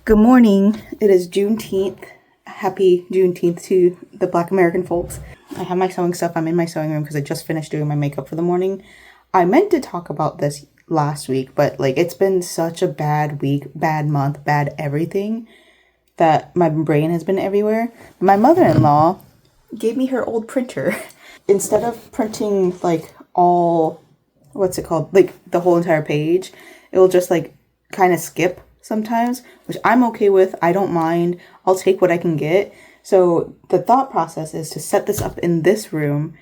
Good morning. It is Juneteenth. Happy Juneteenth to the Black American folks. I have my sewing stuff. I'm in my sewing room because I just finished doing my makeup for the morning. I meant to talk about this last week, but it's been such a bad week, bad month, bad everything that my brain has been everywhere. My mother-in-law gave me her old printer. Instead of printing all, the whole entire page, it will just kind of skip sometimes, which I'm okay with. I don't mind. I'll take what I can get. So the thought process is to set this up in this room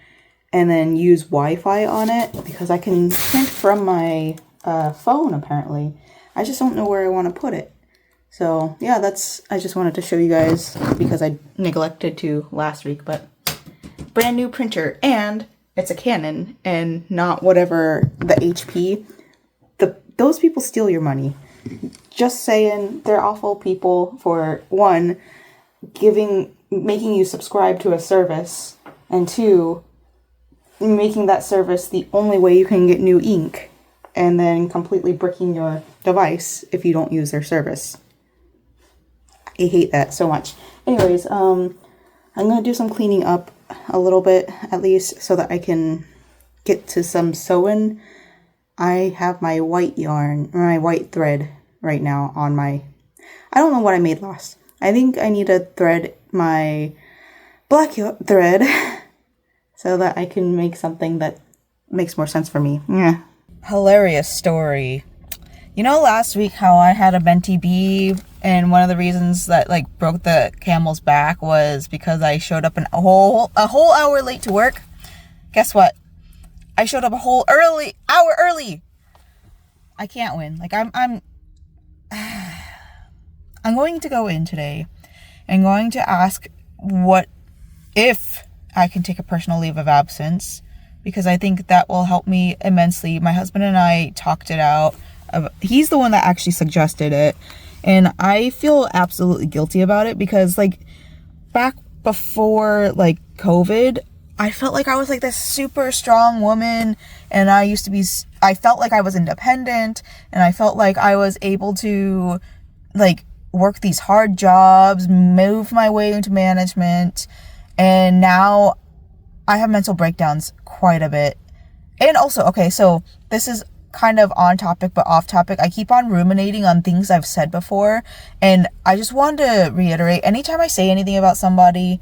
and then use Wi-Fi on it because I can print from my phone apparently. I just don't know where I want to put it. So yeah, I just wanted to show you guys because I neglected to last week, but brand new printer, and it's a Canon and not whatever the HP. Those people steal your money. Just saying, they're awful people for one, making you subscribe to a service, and two, making that service the only way you can get new ink, and then completely bricking your device if you don't use their service. I hate that so much. Anyways, I'm gonna do some cleaning up a little bit at least so that I can get to some sewing. I have my white yarn, or my white thread right now on I don't know what I made last. I think I need to thread my black thread so that I can make something that makes more sense for me. Yeah. Hilarious story. You know last week how I had a Venti bee, and one of the reasons that broke the camel's back was because I showed up a whole hour late to work? Guess what? I showed up hour early. I can't win. I'm going to go in today and going to ask what if I can take a personal leave of absence, because I think that will help me immensely. My husband and I talked it out. He's the one that actually suggested it, and I feel absolutely guilty about it because back before COVID, I felt like I was this super strong woman, and I felt like I was independent, and I felt like I was able to work these hard jobs, move my way into management, and now I have mental breakdowns quite a bit. And also, okay, so this is kind of on topic but off topic. I keep on ruminating on things I've said before, and I just wanted to reiterate, anytime I say anything about somebody,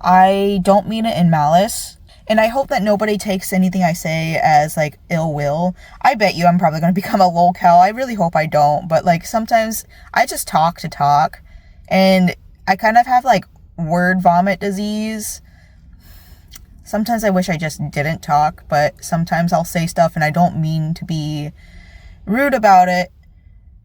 I don't mean it in malice, and I hope that nobody takes anything I say as ill will. I bet you I'm probably going to become a lolcow. I really hope I don't, but sometimes I just talk to talk, and I kind of have word vomit disease. Sometimes I wish I just didn't talk, but sometimes I'll say stuff and I don't mean to be rude about it,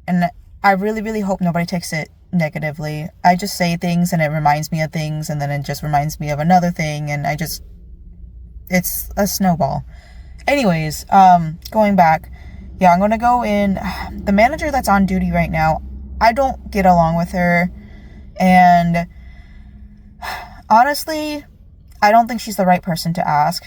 and I really, really hope nobody takes it negatively. I just say things and it reminds me of things, and then it just reminds me of another thing, and it's a snowball. Anyways, going back, yeah, I'm gonna go in. The manager that's on duty right now, I don't get along with her, and honestly, I don't think she's the right person to ask,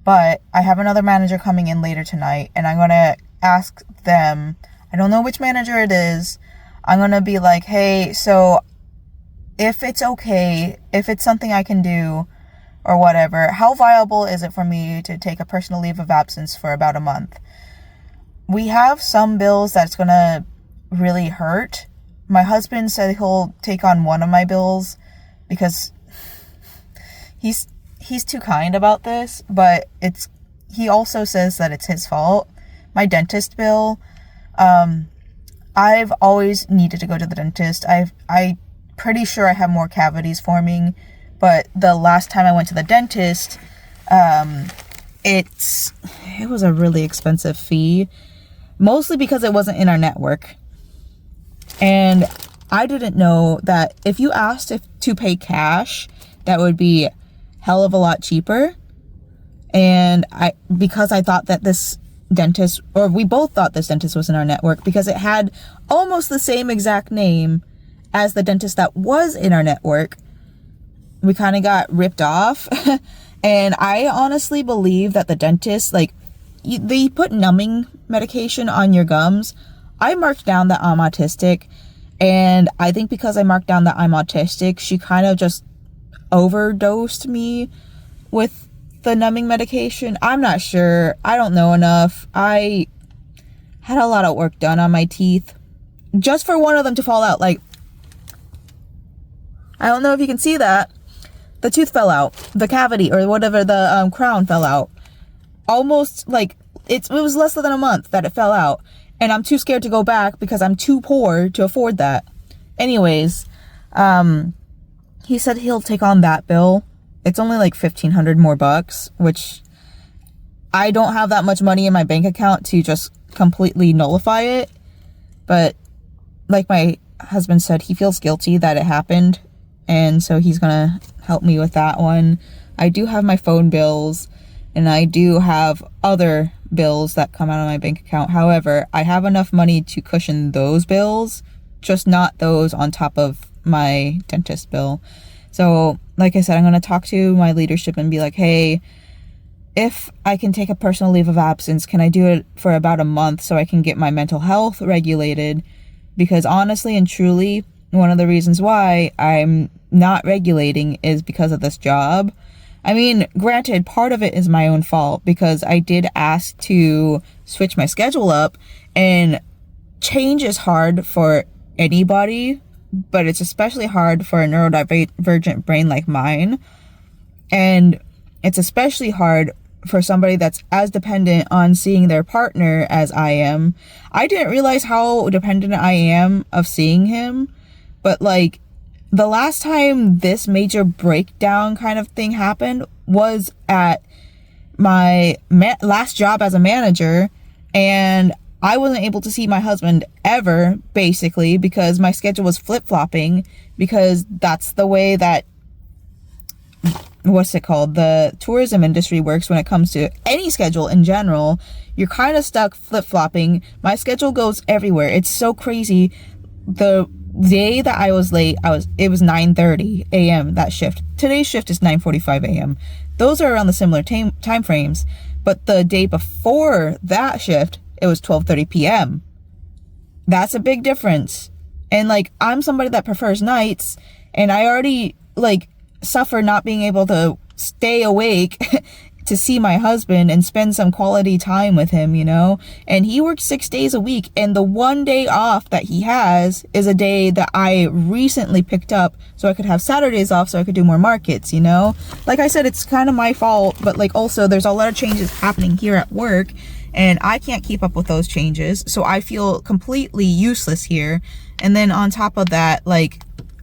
but I have another manager coming in later tonight, and I'm gonna ask them. I don't know which manager it is. I'm going to be hey, so if it's okay, if it's something I can do or whatever, how viable is it for me to take a personal leave of absence for about a month? We have some bills that's going to really hurt. My husband said he'll take on one of my bills because he's too kind about this, but he also says that it's his fault. My dentist bill, I've always needed to go to the dentist. I'm pretty sure I have more cavities forming, but the last time I went to the dentist, it was a really expensive fee, mostly because it wasn't in our network. And I didn't know that if you asked to pay cash, that would be hell of a lot cheaper. And because I thought that this dentist, or we both thought this dentist was in our network because it had almost the same exact name as the dentist that was in our network, we kind of got ripped off. And I honestly believe that the dentist, they put numbing medication on your gums. I marked down that I'm autistic, And I think because I marked down that I'm autistic, she kind of just overdosed me with the numbing medication. I'm not sure. I don't know enough. I had a lot of work done on my teeth just for one of them to fall out. Like, I don't know if you can see that. The tooth fell out. The cavity or whatever, the crown fell out. Almost like it was less than a month that it fell out. And I'm too scared to go back because I'm too poor to afford that. Anyways, he said he'll take on that bill. It's only like $1,500 more bucks, which I don't have that much money in my bank account to just completely nullify it. But like my husband said, he feels guilty that it happened. And so he's gonna help me with that one. I do have my phone bills and I do have other bills that come out of my bank account. However, I have enough money to cushion those bills, just not those on top of my dentist bill. So like I said, I'm going to talk to my leadership and be like, hey, if I can take a personal leave of absence, can I do it for about a month so I can get my mental health regulated? Because honestly and truly, one of the reasons why I'm not regulating is because of this job. I mean, granted, part of it is my own fault because I did ask to switch my schedule up, and change is hard for anybody, but it's especially hard for a neurodivergent brain like mine. And it's especially hard for somebody that's as dependent on seeing their partner as I am. I didn't realize how dependent I am of seeing him, but like the last time this major breakdown kind of thing happened was at my last job as a manager, and I wasn't able to see my husband ever, basically, because my schedule was flip-flopping, because that's the way that, the tourism industry works when it comes to any schedule in general. You're kind of stuck flip-flopping. My schedule goes everywhere. It's so crazy. The day that I was late, it was 9:30 a.m. that shift. Today's shift is 9:45 a.m. Those are around the similar time frames, but the day before that shift, it was 12:30 p.m. That's a big difference. And like, I'm somebody that prefers nights, and I already like suffer not being able to stay awake to see my husband and spend some quality time with him, you know? And he works 6 days a week, and the one day off that he has is a day that I recently picked up so I could have Saturdays off so I could do more markets, you know? Like I said, it's kind of my fault, but like also there's a lot of changes happening here at work, and I can't keep up with those changes, so I feel completely useless here. And then on top of that, like,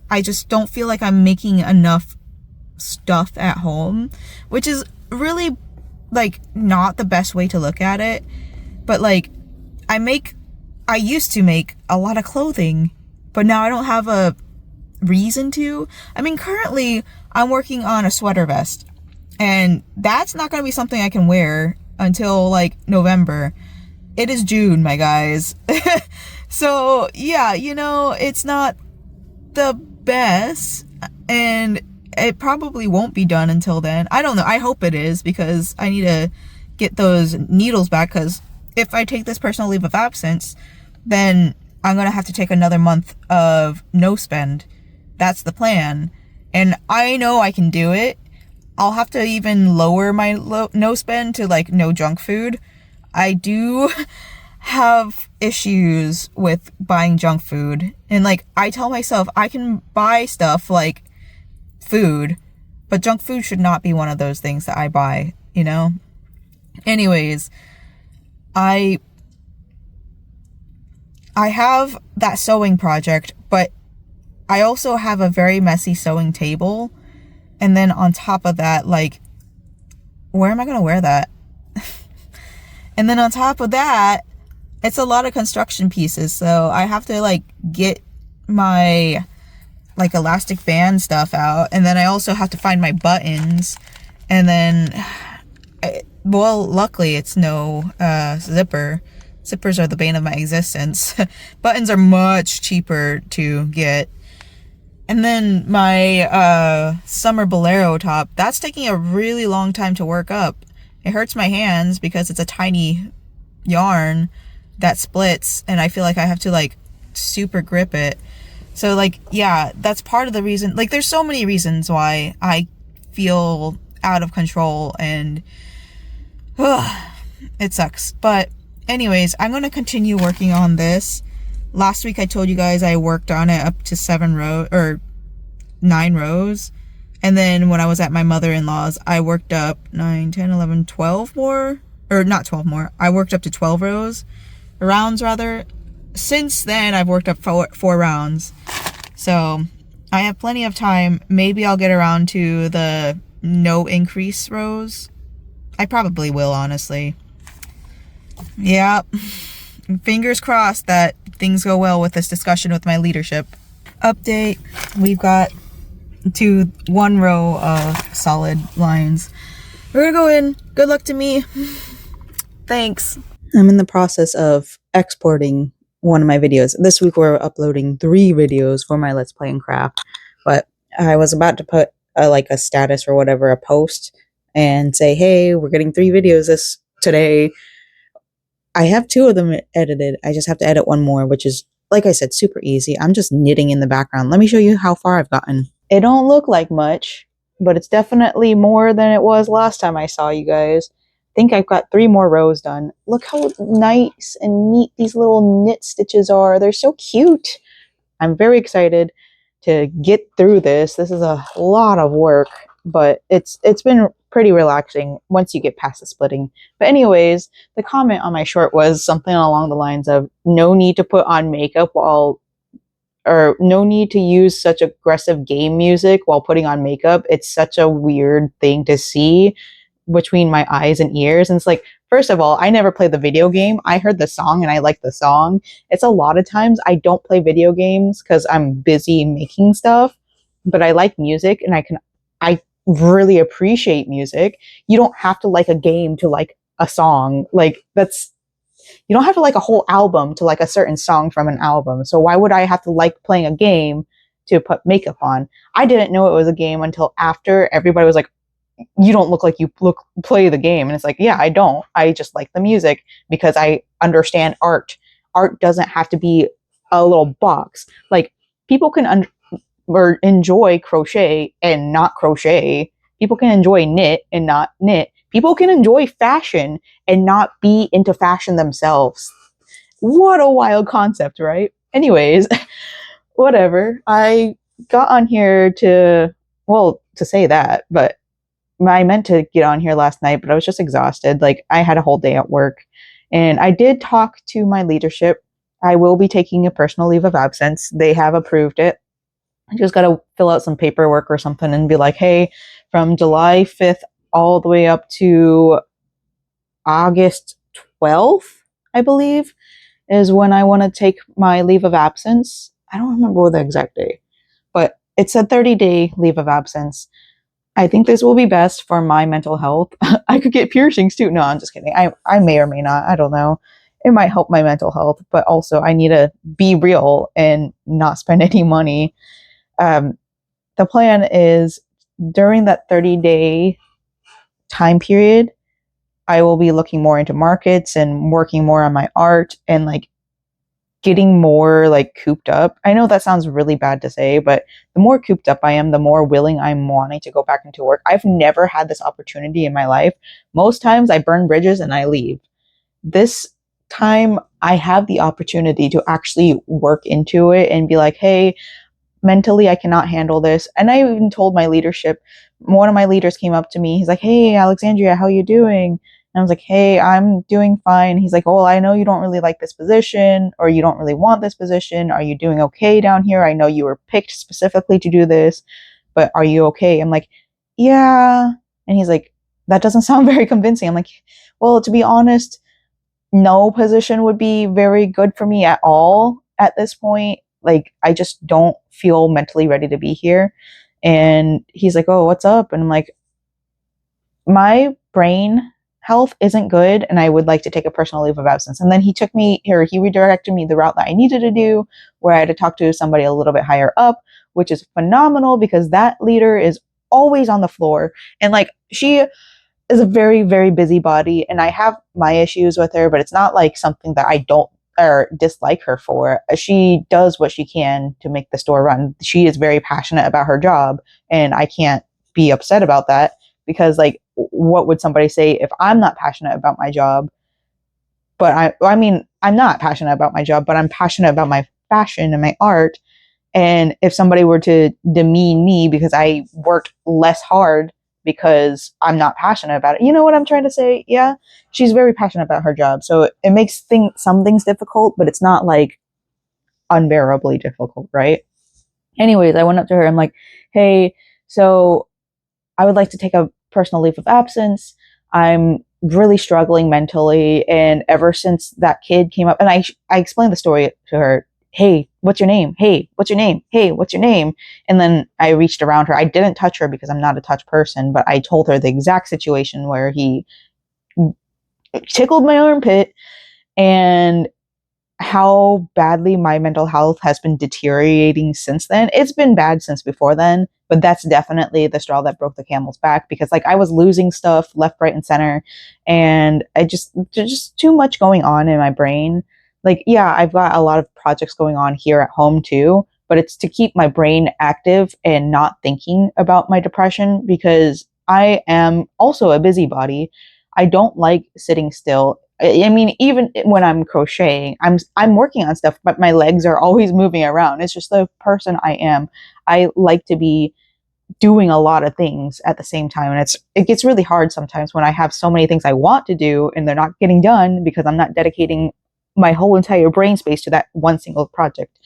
I just don't feel like I'm making enough stuff at home, which is really like not the best way to look at it. But like, I used to make a lot of clothing, but now I don't have a reason to. I mean, currently I'm working on a sweater vest, and that's not going to be something I can wear until like November. It is June, my guys. So yeah, you know, it's not the best, and it probably won't be done until then. I don't know. I hope it is, because I need to get those needles back, because if I take this personal leave of absence, then I'm going to have to take another month of no spend. That's the plan. And I know I can do it. I'll have to even lower my no spend to like no junk food. I do have issues with buying junk food. And like, I tell myself I can buy stuff like food, but junk food should not be one of those things that I buy, you know? Anyways, I have that sewing project, but I also have a very messy sewing table. And then on top of that, like, where am I going to wear that? And then on top of that, it's a lot of construction pieces. So I have to like get my like elastic band stuff out. And then I also have to find my buttons. And then, well, luckily it's no zipper. Zippers are the bane of my existence. Buttons are much cheaper to get. And then my summer Bolero top, that's taking a really long time to work up. It hurts my hands because it's a tiny yarn that splits, and I feel like I have to like super grip it. So like, yeah, that's part of the reason. Like, there's so many reasons why I feel out of control, and it sucks. But anyways, I'm going to continue working on this. Last week I told you guys I worked on it up to 9 rows. And then when I was at my mother-in-law's, I worked up 9, 10, 11, 12 more. Or not 12 more. I worked up to 12 rounds rather. Since then, I've worked up 4 rounds. So I have plenty of time. Maybe I'll get around to the no increase rows. I probably will, honestly. Yeah. Fingers crossed that things go well with this discussion with my leadership. Update. We've got to 1 row of solid lines. We're gonna go in. Good luck to me. Thanks. I'm in the process of exporting one of my videos. This week we're uploading 3 videos for my Let's Play and Craft, but I was about to put a status or whatever, a post, and say, hey, we're getting 3 videos today. I have 2 of them edited. I just have to edit 1 more, which is, like I said, super easy. I'm just knitting in the background. Let me show you how far I've gotten. It don't look like much, but it's definitely more than it was last time I saw you guys. I think I've got 3 more rows done. Look how nice and neat these little knit stitches are. They're so cute. I'm very excited to get through this. This is a lot of work, but it's been pretty relaxing once you get past the splitting. But anyways, the comment on my short was something along the lines of no need to put on makeup or no need to use such aggressive game music while putting on makeup. It's such a weird thing to see between my eyes and ears. And it's like, first of all, I never played the video game. I heard the song and I like the song. It's a lot of times I don't play video games because I'm busy making stuff, but I like music and I really appreciate music. You don't have to like a game to like a song. Like you don't have to like a whole album to like a certain song from an album. So why would I have to like playing a game to put makeup on? I didn't know it was a game until after everybody was like, you don't look like you play the game. And it's like, yeah, I don't. I just like the music because I understand art. Art doesn't have to be a little box. Like, people can or enjoy crochet and not crochet. People can enjoy knit and not knit. People can enjoy fashion and not be into fashion themselves. What a wild concept, right? Anyways, whatever. I got on here to say that, but I meant to get on here last night, but I was just exhausted. Like, I had a whole day at work, and I did talk to my leadership. I will be taking a personal leave of absence. They have approved it. I just got to fill out some paperwork or something and be like, hey, from July 5th all the way up to August 12th, I believe, is when I want to take my leave of absence. I don't remember the exact date, but it's a 30-day leave of absence. I think this will be best for my mental health. I could get piercings too. No, I'm just kidding. I may or may not. I don't know. It might help my mental health, but also I need to be real and not spend any money. The plan is during that 30-day time period, I will be looking more into markets and working more on my art and like getting more like cooped up. I know that sounds really bad to say, but the more cooped up I am, the more willing I'm wanting to go back into work. I've never had this opportunity in my life. Most times I burn bridges and I leave. This time I have the opportunity to actually work into it and be like, hey, mentally I cannot handle this. And I even told my leadership, one of my leaders came up to me. He's like, hey, Alexandria, how you doing? And I was like, hey, I'm doing fine. He's like, oh, well, I know you don't really like this position or you don't really want this position. Are you doing okay down here? I know you were picked specifically to do this, but are you okay? I'm like, yeah. And he's like, that doesn't sound very convincing. I'm like, well, to be honest, no position would be very good for me at all at this point. Like, I just don't feel mentally ready to be here. And he's like, oh, what's up? And I'm like, my brain health isn't good and I would like to take a personal leave of absence. And then he redirected me the route that I needed to do, where I had to talk to somebody a little bit higher up, which is phenomenal because that leader is always on the floor. And like, she is a very, very busybody, and I have my issues with her, but it's not like something that I don't or dislike her for. She does what she can to make the store run. She is very passionate about her job, and I can't be upset about that, because like, what would somebody say if I'm not passionate about my job? But I mean, I'm not passionate about my job, but I'm passionate about my fashion and my art. And if somebody were to demean me because I worked less hard because I'm not passionate about it, you know what I'm trying to say? Yeah, she's very passionate about her job, so it makes some things difficult, but it's not like unbearably difficult, right? Anyways, I went up to her. I'm like, hey, so I would like to take a personal leave of absence. I'm really struggling mentally. And ever since that kid came up, and I explained the story to her. Hey, what's your name? Hey, what's your name? Hey, what's your name? And then I reached around her. I didn't touch her because I'm not a touch person, but I told her the exact situation where he tickled my armpit, and how badly my mental health has been deteriorating since then. It's been bad since before then, but that's definitely the straw that broke the camel's back, because like I was losing stuff left, right, and center, and there's just too much going on in my brain. Like, yeah, I've got a lot of projects going on here at home too, but it's to keep my brain active and not thinking about my depression, because I am also a busybody. I don't like sitting still. I mean, even when I'm crocheting, I'm working on stuff, but my legs are always moving around. It's just the person I am. I like to be doing a lot of things at the same time, and it gets really hard sometimes when I have so many things I want to do and they're not getting done because I'm not dedicating my whole entire brain space to that one single project.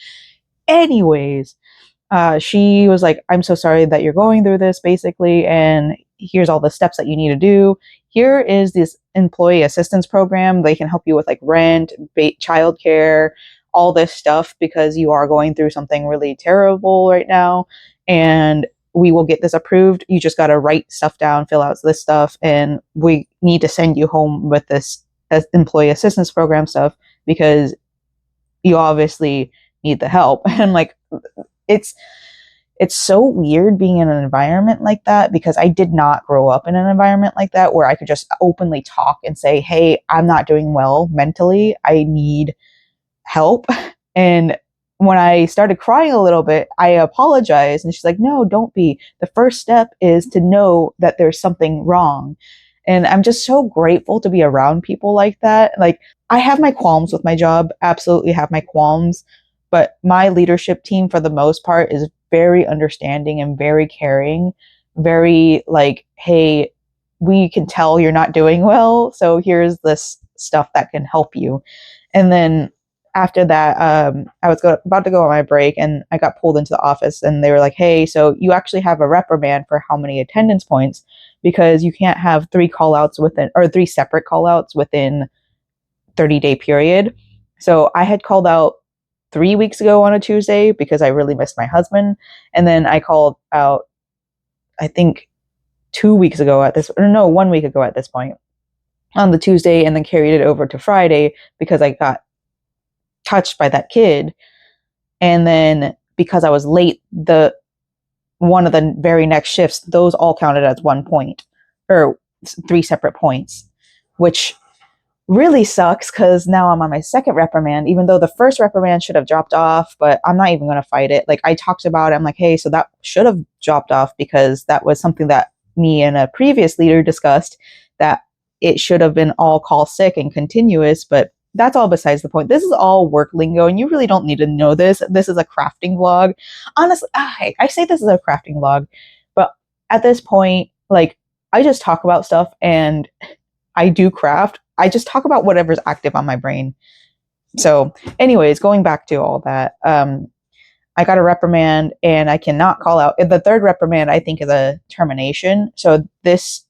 Anyways, she was like, I'm so sorry that you're going through this, basically, and here's all the steps that you need to do. Here is this employee assistance program. They can help you with like rent, childcare, all this stuff, because you are going through something really terrible right now. And we will get this approved. You just got to write stuff down, fill out this stuff, and we need to send you home with this employee assistance program stuff, because you obviously need the help. And like, it's so weird being in an environment like that, because I did not grow up in an environment like that where I could just openly talk and say, hey, I'm not doing well mentally, I need help. And when I started crying a little bit, I apologized, and she's like, no, don't be. The first step is to know that there's something wrong. And I'm just so grateful to be around people like that. Like, I have my qualms with my job, absolutely have my qualms, but my leadership team, for the most part, is very understanding and very caring, very like, hey, we can tell you're not doing well, so here's this stuff that can help you. And then after that, I was about to go on my break, and I got pulled into the office, and they were like, hey, so you actually have a reprimand for how many attendance points, because you can't have three separate call outs within 30-day period. So I had called out 3 weeks ago on a Tuesday because I really missed my husband. And then I called out, I think 1 week ago at this point, on the Tuesday, and then carried it over to Friday because I got touched by that kid. And then because I was late, one of the very next shifts, those all counted as 1 point, or 3 separate points, which really sucks, because now I'm on my second reprimand, even though the first reprimand should have dropped off, but I'm not even going to fight it. Like, I talked about it. I'm like, hey, so that should have dropped off, because that was something that me and a previous leader discussed, that it should have been all call sick and continuous, but that's all besides the point. This is all work lingo, and you really don't need to know this. This is a crafting vlog. Honestly, I say this is a crafting vlog, but at this point, like, I just talk about stuff, and I do craft. I just talk about whatever's active on my brain. So anyways, going back to all that, I got a reprimand, and I cannot call out. The third reprimand, I think, is a termination. So this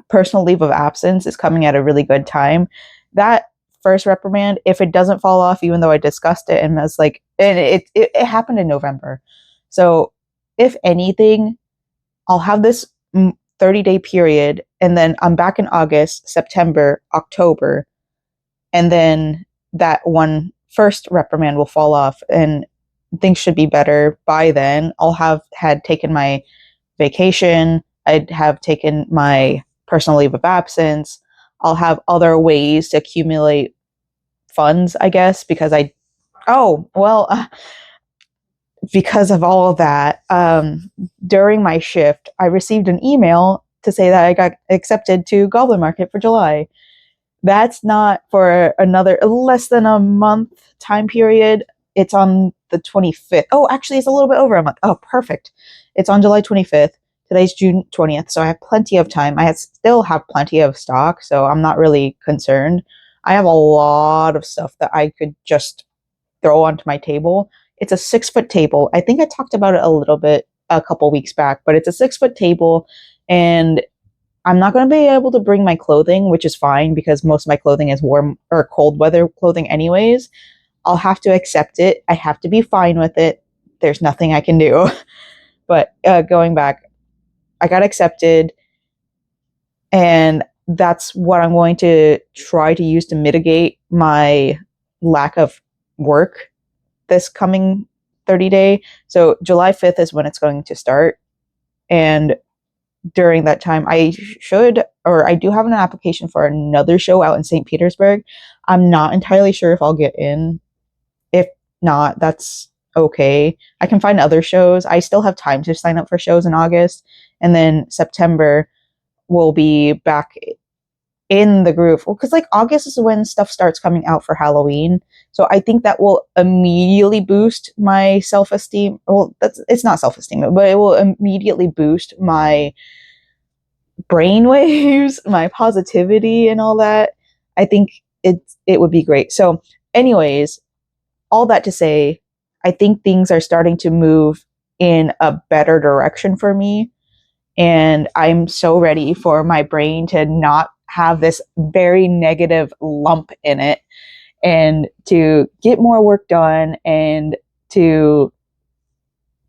personal leave of absence is coming at a really good time. That first reprimand, if it doesn't fall off, even though I discussed it and was like, and it happened in November. So if anything, I'll have this 30-day period, and then I'm back in August, September, October, and then that one first reprimand will fall off, and things should be better by then. I'll have had taken my vacation, I'd have taken my personal leave of absence, I'll have other ways to accumulate funds, I guess, because because of all of that, during my shift, I received an email to say that I got accepted to Goblin Market for July. That's not for another less than a month time period. It's on the 25th. Oh, actually, it's a little bit over a month. Oh, perfect. It's on July 25th. Today's June 20th, so I have plenty of time. Still have plenty of stock, so I'm not really concerned. I have a lot of stuff that I could just throw onto my table. It's a 6-foot table. I think I talked about it a little bit a couple weeks back, but it's a 6-foot table, and I'm not going to be able to bring my clothing, which is fine because most of my clothing is warm or cold weather clothing anyways. I'll have to accept it. I have to be fine with it. There's nothing I can do. But going back, I got accepted, and that's what I'm going to try to use to mitigate my lack of work this coming 30-day. So July 5th is when it's going to start. And during that time, I do have an application for another show out in St. Petersburg. I'm not entirely sure if I'll get in. If not, that's okay. I can find other shows. I still have time to sign up for shows in August. And then September will be back in the groove. Well, because like August is when stuff starts coming out for Halloween. So I think that will immediately boost my self-esteem. Well, it's not self-esteem, but it will immediately boost my brain waves, my positivity and all that. I think it would be great. So anyways, all that to say, I think things are starting to move in a better direction for me. And I'm so ready for my brain to not have this very negative lump in it and to get more work done and to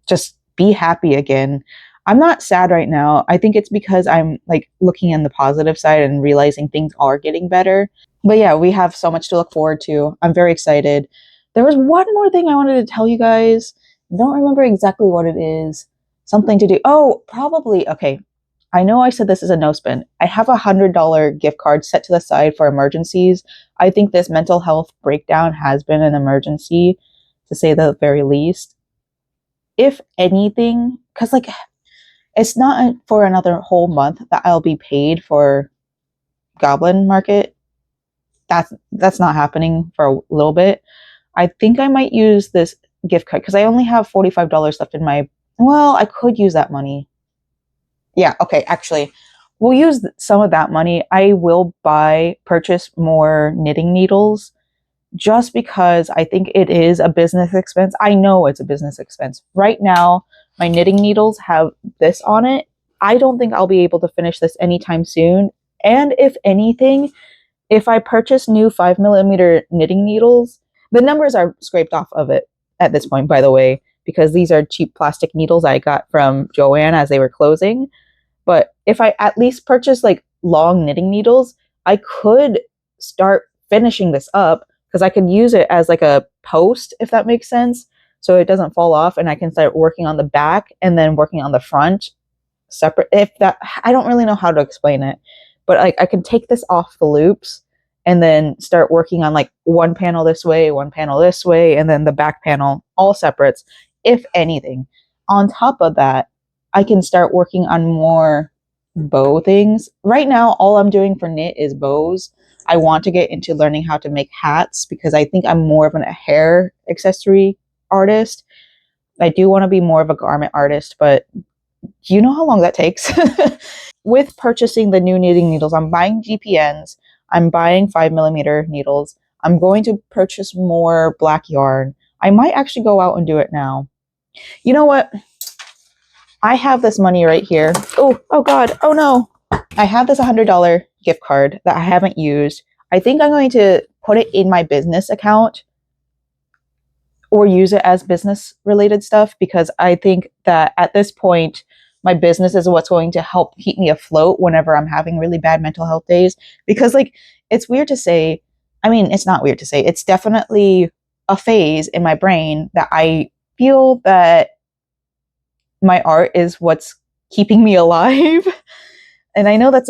just be happy again. I'm not sad right now. I think it's because I'm like looking on the positive side and realizing things are getting better. But yeah, we have so much to look forward to. I'm very excited. There was one more thing I wanted to tell you guys. I don't remember exactly what it is. Something to do. Oh, probably. Okay. I know I said this is a no spend. I have $100 gift card set to the side for emergencies. I think this mental health breakdown has been an emergency, to say the very least. If anything, because like it's not for another whole month that I'll be paid for Goblin Market. That's not happening for a little bit. I think I might use this gift card because I only have $45 left in my. Well, I could use that money. Yeah, okay, actually, we'll use some of that money. I will purchase more knitting needles just because I think it is a business expense. I know it's a business expense. Right now, my knitting needles have this on it. I don't think I'll be able to finish this anytime soon. And if anything, if I purchase new 5mm knitting needles, the numbers are scraped off of it at this point, by the way, because these are cheap plastic needles I got from Joann as they were closing. But if I at least purchase like long knitting needles, I could start finishing this up because I could use it as like a post, if that makes sense. So it doesn't fall off and I can start working on the back and then working on the front separate. I don't really know how to explain it, but like I can take this off the loops and then start working on like one panel this way, one panel this way, and then the back panel, all separates, if anything. On top of that, I can start working on more bow things. Right now, all I'm doing for knit is bows. I want to get into learning how to make hats because I think I'm more of a hair accessory artist. I do want to be more of a garment artist, but do you know how long that takes? With purchasing the new knitting needles, I'm buying DPNs. I'm buying 5mm needles. I'm going to purchase more black yarn. I might actually go out and do it now. You know what? I have this money right here. Oh God, oh no. I have this $100 gift card that I haven't used. I think I'm going to put it in my business account or use it as business related stuff because I think that at this point, my business is what's going to help keep me afloat whenever I'm having really bad mental health days. Because like, it's weird to say, I mean, it's not weird to say, it's definitely a phase in my brain that I feel that my art is what's keeping me alive. And I know that's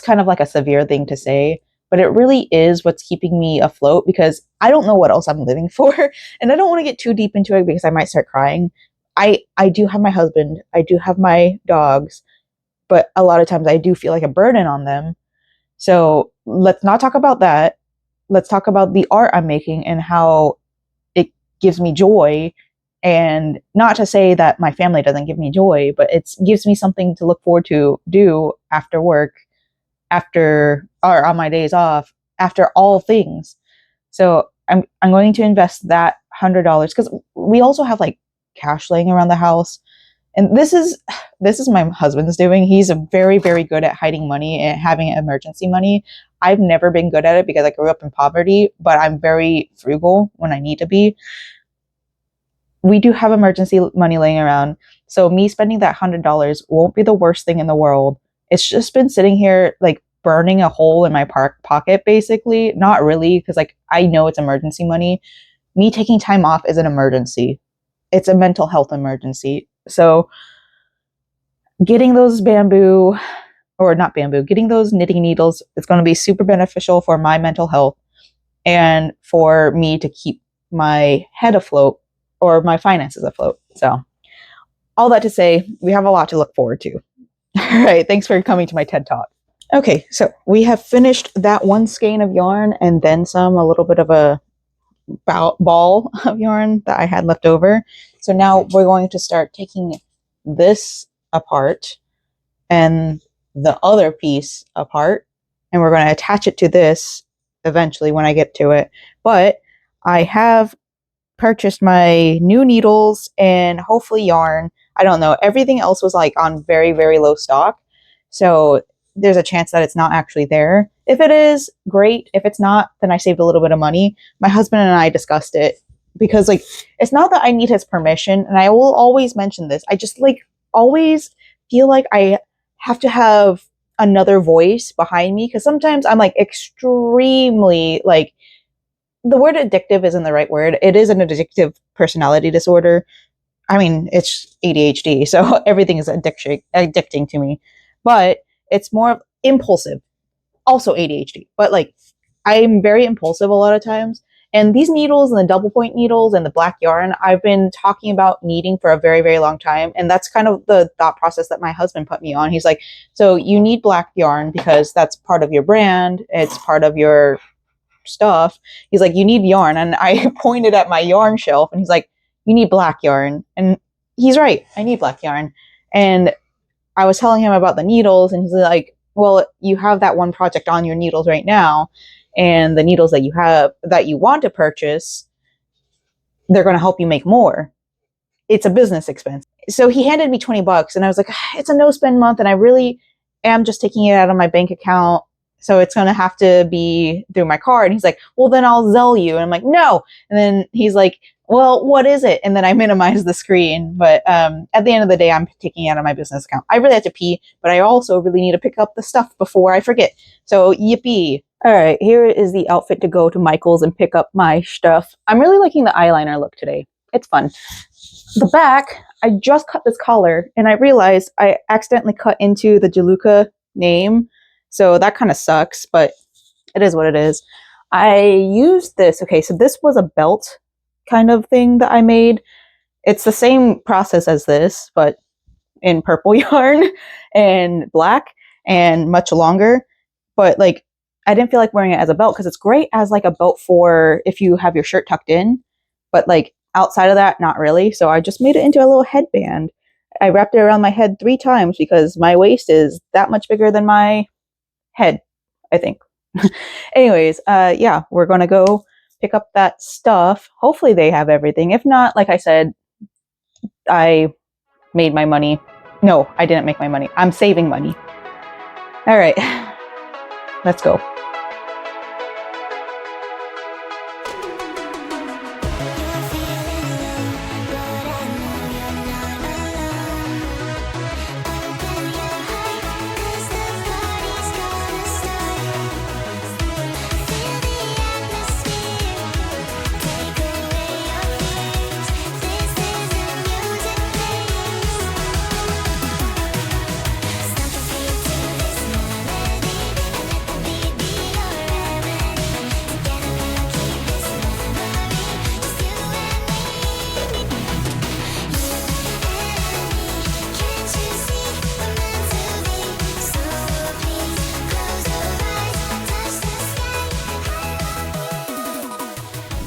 kind of like a severe thing to say, but it really is what's keeping me afloat because I don't know what else I'm living for. And I don't want to get too deep into it because I might start crying. I do have my husband, I do have my dogs, but a lot of times I do feel like a burden on them. So let's not talk about that. Let's talk about the art I'm making and how it gives me joy. And not to say that my family doesn't give me joy, but it gives me something to look forward to do after work, after or on my days off, after all things. So I'm going to invest that $100 because we also have like cash laying around the house. And this is my husband's doing. He's very, very good at hiding money and having emergency money. I've never been good at it because I grew up in poverty, but I'm very frugal when I need to be. We do have emergency money laying around. So me spending that $100 won't be the worst thing in the world. It's just been sitting here like burning a hole in my pocket, basically. Not really, because like I know it's emergency money. Me taking time off is an emergency. It's a mental health emergency. So getting those getting those knitting needles is going to be super beneficial for my mental health and for me to keep my head afloat or my finances afloat. So all that to say, we have a lot to look forward to. All right. Thanks for coming to my TED Talk. Okay. So we have finished that one skein of yarn and then some, a little bit of a ball of yarn that I had left over. So now we're going to start taking this apart and the other piece apart, and we're going to attach it to this eventually when I get to it. But I have purchased my new needles and hopefully yarn. I don't know. Everything else was like on very, very low stock. So there's a chance that it's not actually there. If it is, great. If it's not, then I saved a little bit of money. My husband and I discussed it because like, it's not that I need his permission. And I will always mention this. I just like always feel like I have to have another voice behind me. Cause sometimes I'm like extremely like, the word addictive isn't the right word. It is an addictive personality disorder. I mean, it's ADHD, so everything is addicting to me. But it's more impulsive. Also ADHD. But like, I'm very impulsive a lot of times. And these needles and the double point needles and the black yarn, I've been talking about needing for a very, very long time. And that's kind of the thought process that my husband put me on. He's like, so you need black yarn because that's part of your brand. It's part of your stuff. He's like, you need yarn. And I pointed at my yarn shelf and he's like, you need black yarn. And he's right. I need black yarn. And I was telling him about the needles and he's like, well, you have that one project on your needles right now. And the needles that you have that you want to purchase, they're going to help you make more. It's a business expense. So he handed me $20 and I was like, it's a no spend month. And I really am just taking it out of my bank account. So it's going to have to be through my card. And he's like, well, then I'll Zelle you. And I'm like, no. And then he's like, well, what is it? And then I minimize the screen. But at the end of the day, I'm taking it out of my business account. I really have to pee, but I also really need to pick up the stuff before I forget. So yippee. All right, here is the outfit to go to Michael's and pick up my stuff. I'm really liking the eyeliner look today. It's fun. The back, I just cut this collar and I realized I accidentally cut into the Jaluka name. So that kind of sucks, but it is what it is. I used this. Okay, so this was a belt kind of thing that I made. It's the same process as this, but in purple yarn and black and much longer. But like, I didn't feel like wearing it as a belt because it's great as like a belt for if you have your shirt tucked in. But like outside of that, not really. So I just made it into a little headband. I wrapped it around my head 3 times because my waist is that much bigger than my head, I think. Anyways, yeah, we're going to go pick up that stuff. Hopefully they have everything. If not, like I said, I made my money. No, I didn't make my money. I'm saving money. All right, let's go.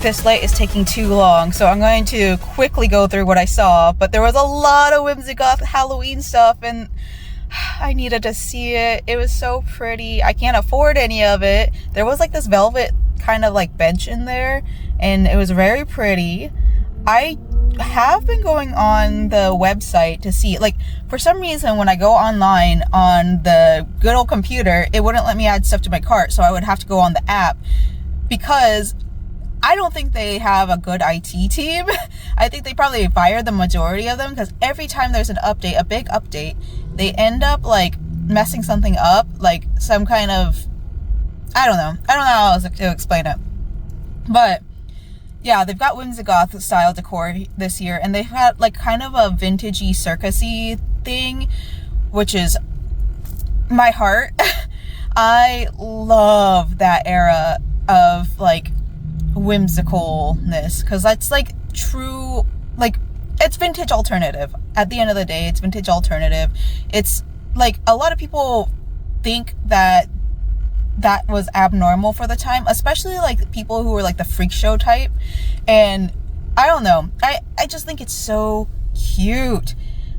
this light is taking too long, so I'm going to quickly go through what I saw. But there was a lot of whimsigoth Halloween stuff, and I needed to see it. It was so pretty. I can't afford any of it. There was like this velvet kind of like bench in there, and it was very pretty. I have been going on the website to see, like, for some reason when I go online on the good old computer, it wouldn't let me add stuff to my cart, so I would have to go on the app, because I don't think they have a good IT team. I think they probably fired the majority of them, because every time there's an update, a big update, they end up like messing something up, like some kind of, I don't know how else to explain it. But yeah, they've got whimsigoth style decor this year, and they've had like kind of a vintagey circusy thing, which is my heart. I love that era of like whimsicalness, because that's like true, like, it's vintage alternative. At the end of the day, it's vintage alternative. It's like, a lot of people think that was abnormal for the time, especially like people who were like the freak show type, and I don't know, I just think it's so cute.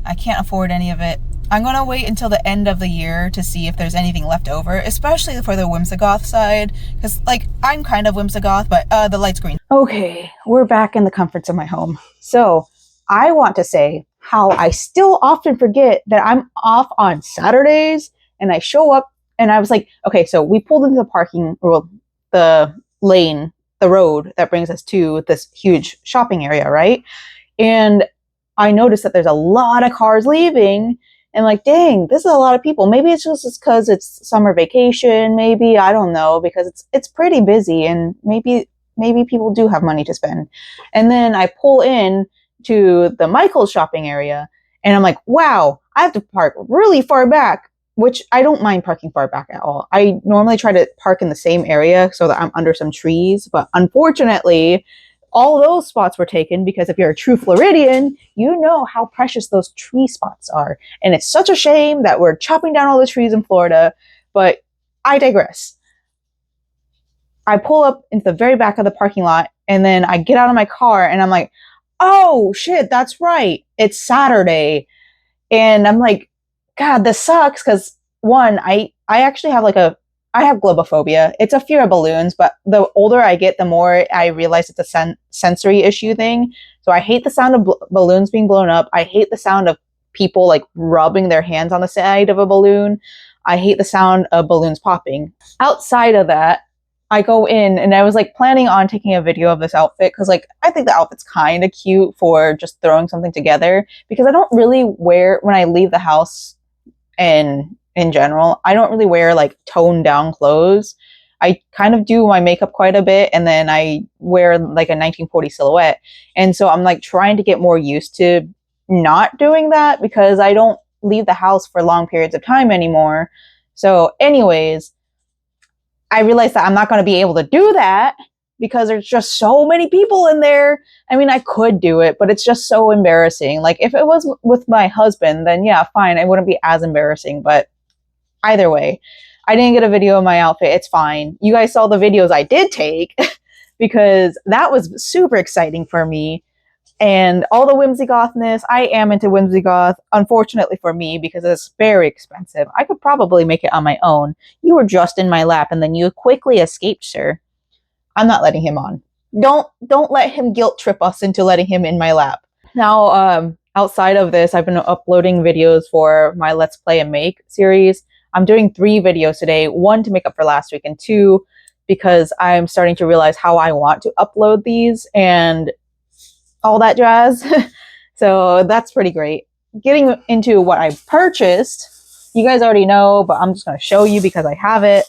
I can't afford any of it. I'm gonna wait until the end of the year to see if there's anything left over, especially for the whimsigoth side, because like, I'm kind of whimsigoth, but the light's green. Okay, we're back in the comforts of my home. So I want to say how I still often forget that I'm off on Saturdays, and I show up and I was like, okay, so we pulled into the parking, or the lane, the road that brings us to this huge shopping area, right? And I noticed that there's a lot of cars leaving, and like, dang, this is a lot of people. Maybe it's just because it's summer vacation, maybe, I don't know, because it's pretty busy, and maybe people do have money to spend. And then I pull in to the Michael's shopping area, and I'm like, wow, I have to park really far back, which I don't mind parking far back at all. I normally try to park in the same area so that I'm under some trees, but unfortunately, all those spots were taken, because if you're a true Floridian, you know how precious those tree spots are. And it's such a shame that we're chopping down all the trees in Florida, but I digress. I pull up into the very back of the parking lot, and then I get out of my car, and I'm like, oh shit, that's right, it's Saturday. And I'm like, God, this sucks, because one, I actually have I have globophobia. It's a fear of balloons, but the older I get, the more I realize it's a sensory issue thing. So I hate the sound of balloons being blown up. I hate the sound of people like rubbing their hands on the side of a balloon. I hate the sound of balloons popping. Outside of that, I go in, and I was like planning on taking a video of this outfit, because like, I think the outfit's kind of cute for just throwing something together, because I don't really wear, when I leave the house, and in general, I don't really wear like toned down clothes. I kind of do my makeup quite a bit, and then I wear like a 1940 silhouette. And so I'm like trying to get more used to not doing that, because I don't leave the house for long periods of time anymore. So anyways, I realized that I'm not going to be able to do that, because there's just so many people in there. I mean, I could do it, but it's just so embarrassing. Like, if it was with my husband, then yeah, fine, it wouldn't be as embarrassing. But either way, I didn't get a video of my outfit. It's fine. You guys saw the videos I did take, because that was super exciting for me. And all the whimsigothness, I am into whimsigoth, unfortunately for me, because it's very expensive. I could probably make it on my own. You were just in my lap, and then you quickly escaped, sir. I'm not letting him on. Don't let him guilt trip us into letting him in my lap. Now, outside of this, I've been uploading videos for my Let's Play and Make series. I'm doing 3 videos today. 1 to make up for last week, and 2 because I'm starting to realize how I want to upload these and all that jazz. So that's pretty great. Getting into what I purchased, you guys already know, but I'm just going to show you because I have it.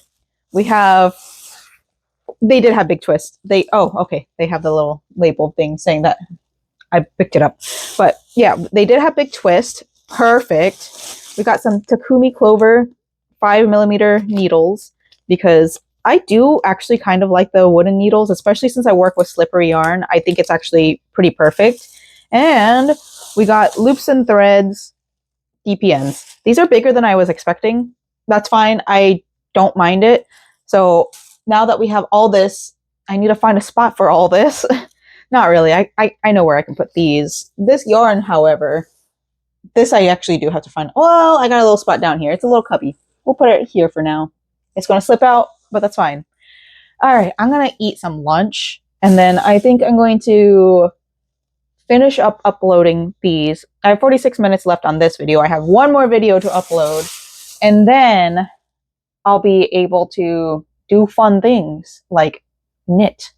They did have Big Twist. They have the little label thing saying that I picked it up. But yeah, they did have Big Twist. Perfect. We got some Takumi Clover 5mm needles, because I do actually kind of like the wooden needles, especially since I work with slippery yarn. I think it's actually pretty perfect. And we got Loops and Threads DPNs. These are bigger than I was expecting. That's fine. I don't mind it. So now that we have all this I need to find a spot for all this. Not really. I know where I can put these. This yarn, however, this I actually do have to find. Well, I got a little spot down here. It's a little cubby. We'll put it here for now. It's going to slip out, but that's fine. All right, I'm going to eat some lunch, and then I think I'm going to finish up uploading these. I have 46 minutes left on this video. I have one more video to upload, and then I'll be able to do fun things like knit.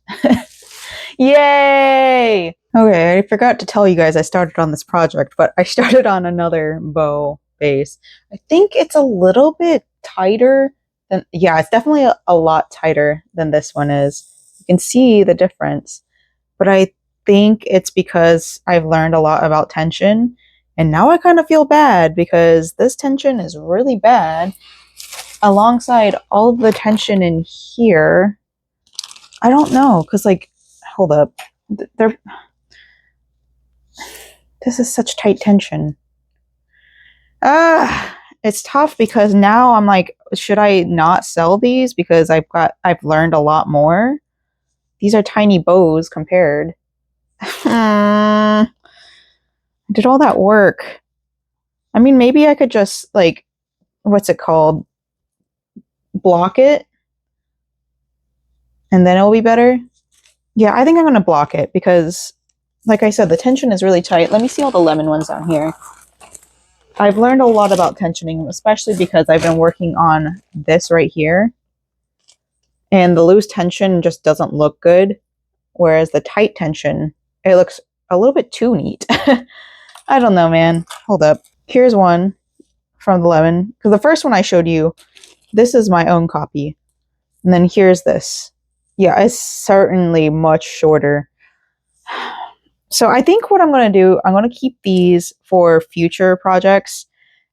Yay! Okay, I forgot to tell you guys I started on this project, but I started on another bow base. I think it's a little bit tighter than, yeah, it's definitely a lot tighter than this one is. You can see the difference, but I think it's because I've learned a lot about tension, and now I kind of feel bad because this tension is really bad alongside all of the tension in here. I don't know, because like, hold up. This is such tight tension. It's tough because now I'm like, should I not sell these because I've learned a lot more? These are tiny bows compared. Did all that work. I mean, maybe I could just like, what's it called? Block it. And then it'll be better. Yeah, I think I'm going to block it because, like I said, the tension is really tight. Let me see all the lemon ones down here. I've learned a lot about tensioning, especially because I've been working on this right here. And the loose tension just doesn't look good. Whereas the tight tension, it looks a little bit too neat. I don't know, man. Hold up. Here's one from the lemon. Because the first one I showed you, this is my own copy. And then here's this. Yeah, it's certainly much shorter. So I think what I'm going to do, I'm going to keep these for future projects.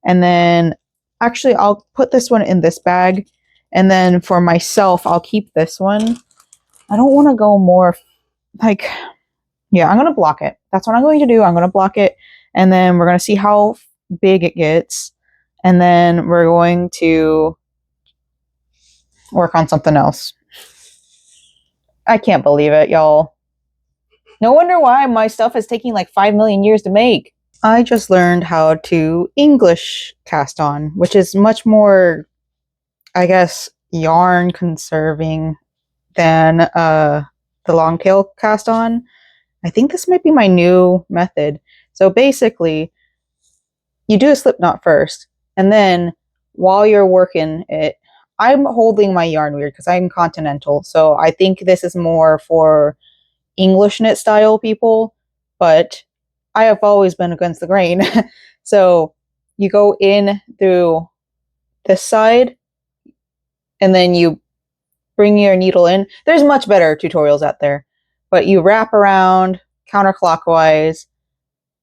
And then actually I'll put this one in this bag. And then for myself, I'll keep this one. I don't want to go more like, yeah, I'm going to block it. That's what I'm going to do. I'm going to block it. And then we're going to see how big it gets. And then we're going to work on something else. I can't believe it, y'all. No wonder why my stuff is taking like 5 million years to make. I just learned how to English cast on, which is much more, I guess, yarn conserving than the long tail cast on. I think this might be my new method. So basically, you do a slip knot first, and then while you're working it, I'm holding my yarn weird because I'm continental, so I think this is more for English knit style people, but I have always been against the grain. So you go in through this side, and then you bring your needle in. There's much better tutorials out there, but you wrap around counterclockwise,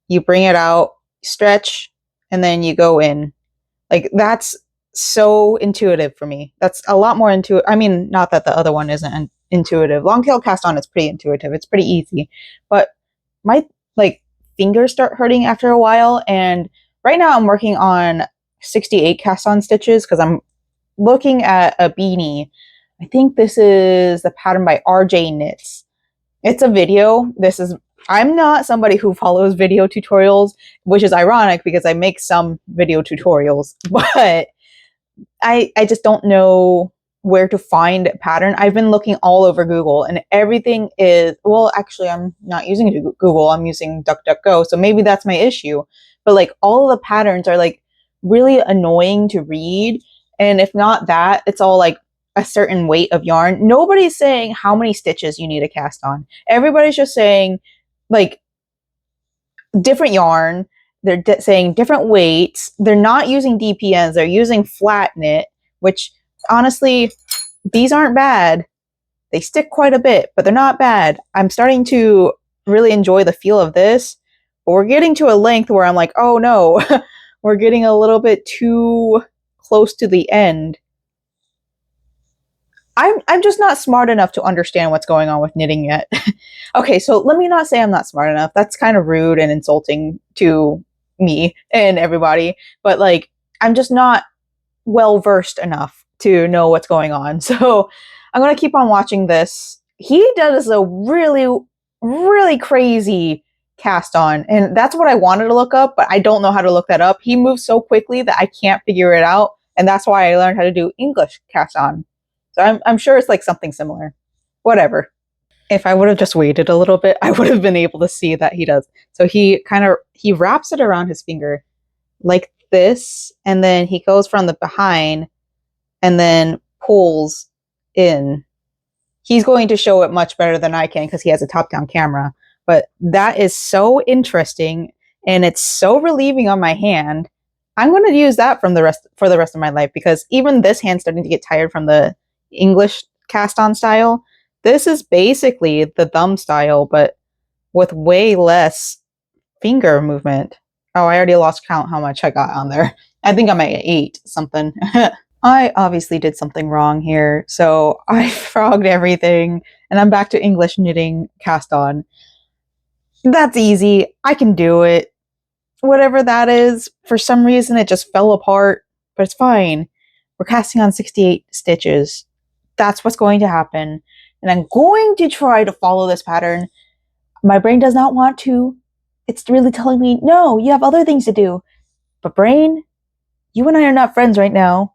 you bring it out, stretch, and then you go in. Like, that's so intuitive for me. That's a lot more intuitive. I mean, not that the other one isn't intuitive. Long tail cast on is pretty intuitive. It's pretty easy. But my like fingers start hurting after a while, and right now I'm working on 68 cast on stitches because I'm looking at a beanie. I think this is the pattern by RJ Knits. It's a video. I'm not somebody who follows video tutorials, which is ironic because I make some video tutorials, but I just don't know where to find a pattern. I've been looking all over Google, and everything is, well, actually, I'm not using Google. I'm using DuckDuckGo, so maybe that's my issue. But like, all of the patterns are like really annoying to read. And if not that, it's all like a certain weight of yarn. Nobody's saying how many stitches you need to cast on. Everybody's just saying like different yarn. They're saying different weights. They're not using DPNs. They're using flat knit, which honestly, these aren't bad. They stick quite a bit, but they're not bad. I'm starting to really enjoy the feel of this, but we're getting to a length where I'm like, oh no, we're getting a little bit too close to the end. I'm just not smart enough to understand what's going on with knitting yet. Okay, so let me not say I'm not smart enough. That's kind of rude and insulting to me and everybody. But like, I'm just not well versed enough to know what's going on. So I'm going to keep on watching this. he does a really, really crazy cast on, and that's what I wanted to look up, but I don't know how to look that up. He moves so quickly that I can't figure it out, and that's why I learned how to do English cast on. So I'm sure it's like something similar. Whatever. If I would have just waited a little bit, I would have been able to see that he does. So he wraps it around his finger like this, and then he goes from the behind and then pulls in. He's going to show it much better than I can because he has a top-down camera. But that is so interesting, and it's so relieving on my hand. I'm going to use that for the rest of my life, because even this hand's starting to get tired from the English cast-on style. This is basically the thumb style, but with way less finger movement. Oh, I already lost count how much I got on there. I think I'm at 8 something. I obviously did something wrong here, so I frogged everything, and I'm back to English knitting cast on. That's easy. I can do it. Whatever that is, for some reason it just fell apart, but it's fine. We're casting on 68 stitches. That's what's going to happen. And I'm going to try to follow this pattern. My brain does not want to. It's really telling me, no, you have other things to do. But brain, you and I are not friends right now.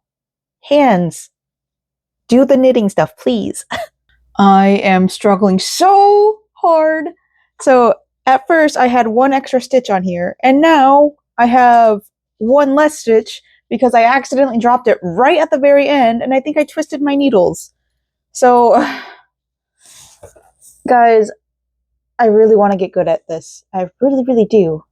Hands, do the knitting stuff, please. I am struggling so hard. So at first I had 1 extra stitch on here, and now I have 1 less stitch because I accidentally dropped it right at the very end, and I think I twisted my needles. So, guys, I really want to get good at this. I really, really do.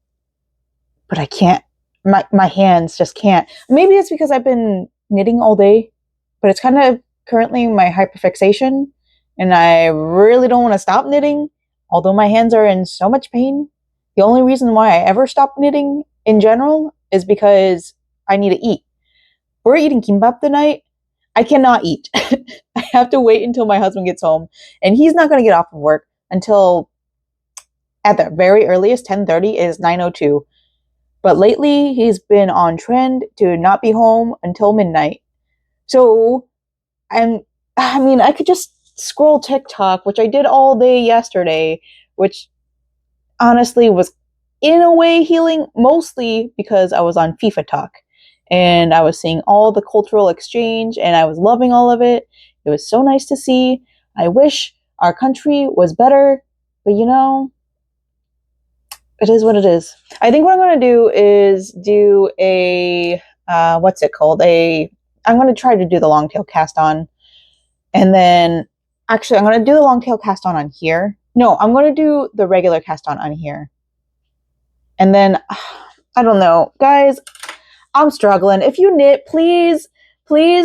But I can't. My hands just can't. Maybe it's because I've been knitting all day, but it's kind of currently my hyperfixation, and I really don't want to stop knitting, although my hands are in so much pain. The only reason why I ever stop knitting in general is because I need to eat. We're eating kimbap tonight. I cannot eat. I have to wait until my husband gets home, and he's not going to get off of work until, at the very earliest, 10:30 is 9:02. But lately, he's been on trend to not be home until midnight. So, I could just scroll TikTok, which I did all day yesterday, which honestly was in a way healing, mostly because I was on FIFA Talk. And I was seeing all the cultural exchange, and I was loving all of it. It was so nice to see. I wish our country was better, but it is what it is. I think what I'm going to do is do a, what's it called? I'm going to try to do the long tail cast on. And then, actually, I'm going to do the long tail cast on here. No, I'm going to do the regular cast on here. And then, I don't know. Guys, I'm struggling. If you knit, please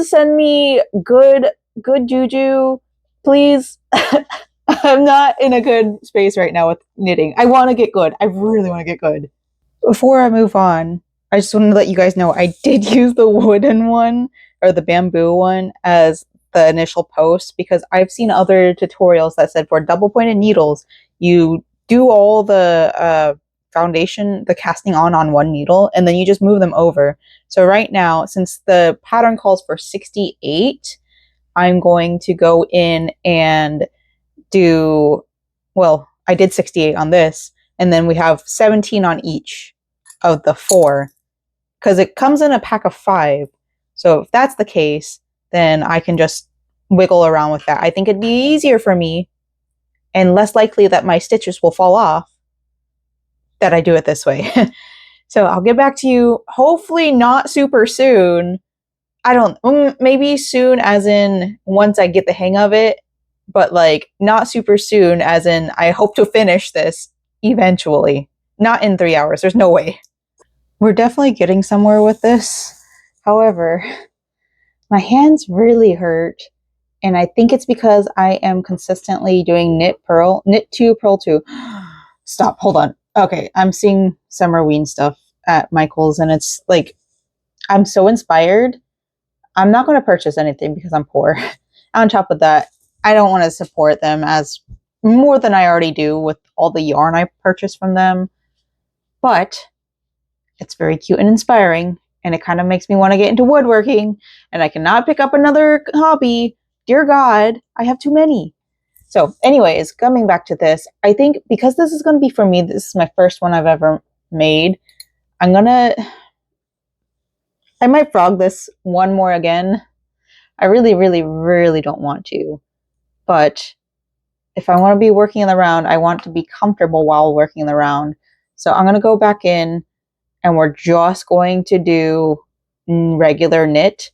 send me good juju. Please. I'm not in a good space right now with knitting. I want to get good. I really want to get good. Before I move on, I just wanted to let you guys know I did use the wooden one, or the bamboo one, as the initial post, because I've seen other tutorials that said for double pointed needles, you do all the foundation, the casting on one needle, and then you just move them over. So right now, since the pattern calls for 68, I'm going to go in and do, well, I did 68 on this, and then we have 17 on each of the 4, because it comes in a pack of 5. So if that's the case, then I can just wiggle around with that. I think it'd be easier for me and less likely that my stitches will fall off that I do it this way. So I'll get back to you, hopefully not super soon. Maybe soon as in once I get the hang of it, but like not super soon as in I hope to finish this eventually. Not in 3 hours. There's no way. We're definitely getting somewhere with this. However, my hands really hurt, and I think it's because I am consistently doing knit 2, purl 2. Stop, hold on. Okay, I'm seeing Summerween stuff at Michael's, and it's like, I'm so inspired. I'm not going to purchase anything because I'm poor. On top of that, I don't want to support them as more than I already do with all the yarn I purchase from them. But it's very cute and inspiring, and it kind of makes me want to get into woodworking, and I cannot pick up another hobby. Dear God, I have too many. So anyways, coming back to this, I think because this is going to be for me, this is my first one I've ever made. I might frog this one more again. I really, really, really don't want to. But if I want to be working in the round, I want to be comfortable while working in the round. So I'm going to go back in and we're just going to do regular knit.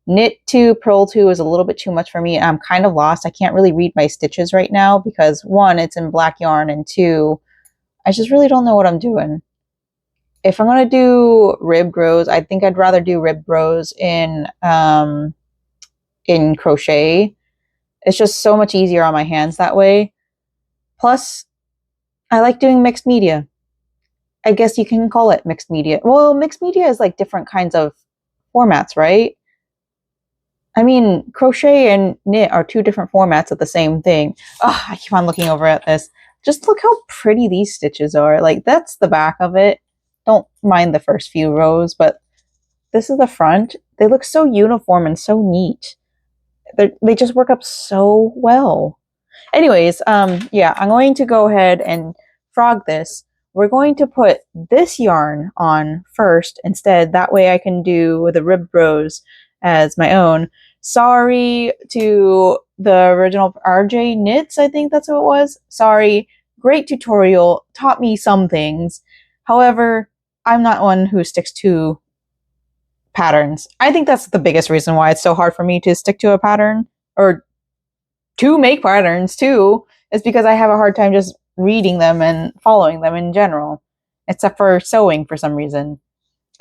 Knit 2, purl 2 is a little bit too much for me. I'm kind of lost. I can't really read my stitches right now because 1, it's in black yarn, and 2, I just really don't know what I'm doing. If I'm going to do ribbed rows, I think I'd rather do ribbed rows in crochet. It's just so much easier on my hands that way. Plus, I like doing mixed media. I guess you can call it mixed media. Well, mixed media is like different kinds of formats, right? I mean, crochet and knit are 2 different formats of the same thing. Oh, I keep on looking over at this. Just look how pretty these stitches are. Like, that's the back of it. Don't mind the first few rows, but this is the front. They look so uniform and so neat. They just work up so well. Anyways, yeah, I'm going to go ahead and frog this. We're going to put this yarn on first instead. That way I can do the ribbed rows as my own. Sorry to the original RJ Knits, I think that's who it was. Sorry, great tutorial, taught me some things. However, I'm not one who sticks to patterns. I think that's the biggest reason why it's so hard for me to stick to a pattern, or to make patterns too, is because I have a hard time just reading them and following them in general, except for sewing for some reason.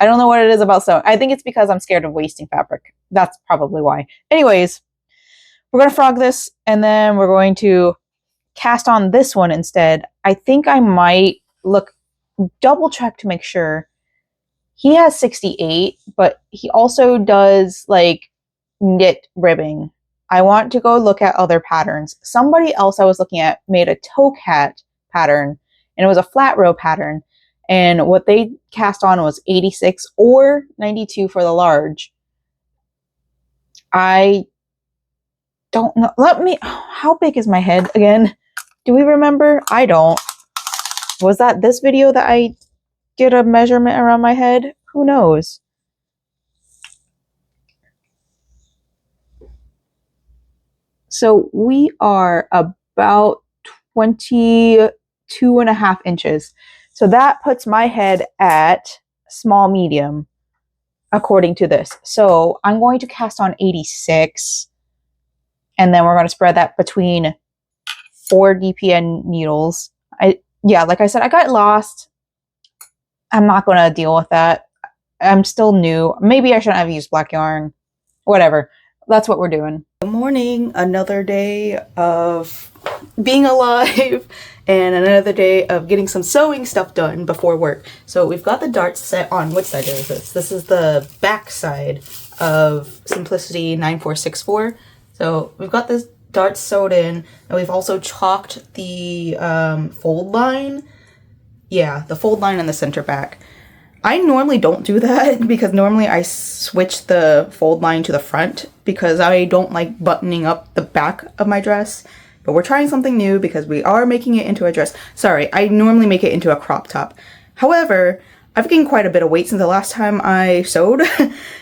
I don't know what it is about sewing. I think it's because I'm scared of wasting fabric. That's probably why. Anyways, we're going to frog this, and then we're going to cast on this one instead. I think I might double check to make sure. He has 68, but he also does like knit ribbing. I want to go look at other patterns. Somebody else I was looking at made a toe hat pattern, and it was a flat row pattern. And what they cast on was 86 or 92 for the large. I don't know. How big is my head again? Do we remember? I don't. Was that this video that I did a measurement around my head? Who knows? So we are about 22.5 inches. So that puts my head at small medium, according to this. So I'm going to cast on 86, and then we're going to spread that between 4 DPN needles. Yeah, like I said, I got lost. I'm not going to deal with that. I'm still new. Maybe I shouldn't have used black yarn. Whatever. That's what we're doing. Good morning. Another day of being alive and another day of getting some sewing stuff done before work. So we've got the darts set on. What side is this? This is the back side of Simplicity 9464. So we've got this darts sewed in, and we've also chalked the fold line. Yeah, the fold line in the center back. I normally don't do that because normally I switch the fold line to the front because I don't like buttoning up the back of my dress. But we're trying something new because we are making it into a dress. Sorry, I normally make it into a crop top. However, I've gained quite a bit of weight since the last time I sewed,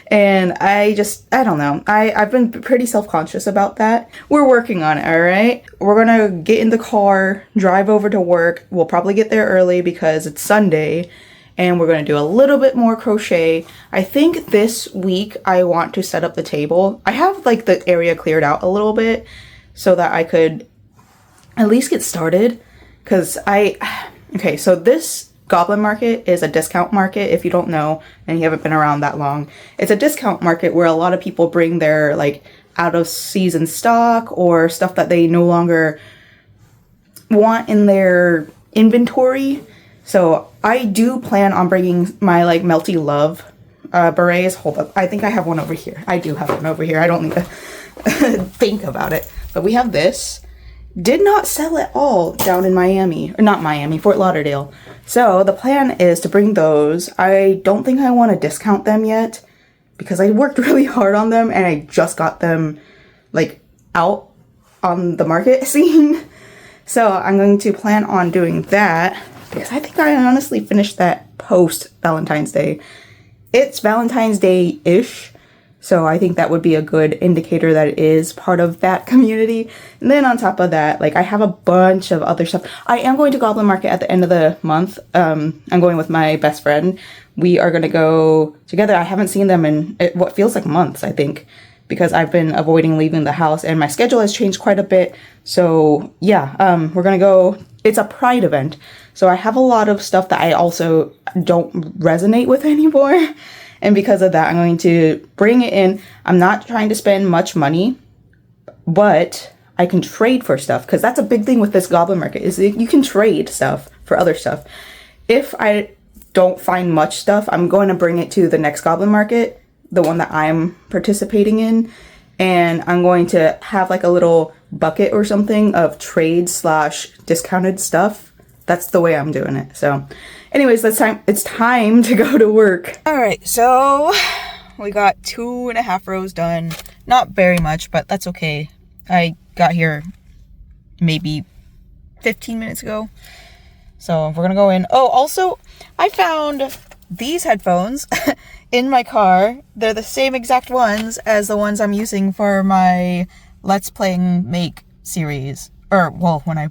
and I don't know. I've been pretty self-conscious about that. We're working on it, alright? We're gonna get in the car, drive over to work. We'll probably get there early because it's Sunday, and we're gonna do a little bit more crochet. I think this week I want to set up the table. I have like the area cleared out a little bit so that I could at least get started, because okay, so this Goblin Market is a discount market. If you don't know and you haven't been around that long, it's a discount market where a lot of people bring their like out of season stock or stuff that they no longer want in their inventory. So I do plan on bringing my like Melty Love berets. Hold up, I think I have one over here. I do have one over here. I don't need to think about it. But we have this. Did not sell at all down in Miami, or not Miami, Fort Lauderdale. So the plan is to bring those. I don't think I want to discount them yet because I worked really hard on them and I just got them like out on the market scene. So I'm going to plan on doing that because I think I honestly finished that post Valentine's Day. It's Valentine's Day-ish, so I think that would be a good indicator that it is part of that community. And then on top of that, like, I have a bunch of other stuff. I am going to Goblin Market at the end of the month. I'm going with my best friend. We are going to go together. I haven't seen them in what feels like months, I think, because I've been avoiding leaving the house and my schedule has changed quite a bit. So yeah, we're gonna go. It's a Pride event, so I have a lot of stuff that I also don't resonate with anymore. And because of that, I'm going to bring it in. I'm not trying to spend much money, but I can trade for stuff, because that's a big thing with this Goblin Market, is that you can trade stuff for other stuff. If I don't find much stuff, I'm going to bring it to the next Goblin Market, the one that I'm participating in, and I'm going to have like a little bucket or something of trade / discounted stuff. That's the way I'm doing it. So anyways, it's time to go to work. All right, so we got 2.5 rows done. Not very much, but that's okay. I got here maybe 15 minutes ago. So we're gonna go in. Oh, also, I found these headphones in my car. They're the same exact ones as the ones I'm using for my Let's Play and Make series. Or, well, when I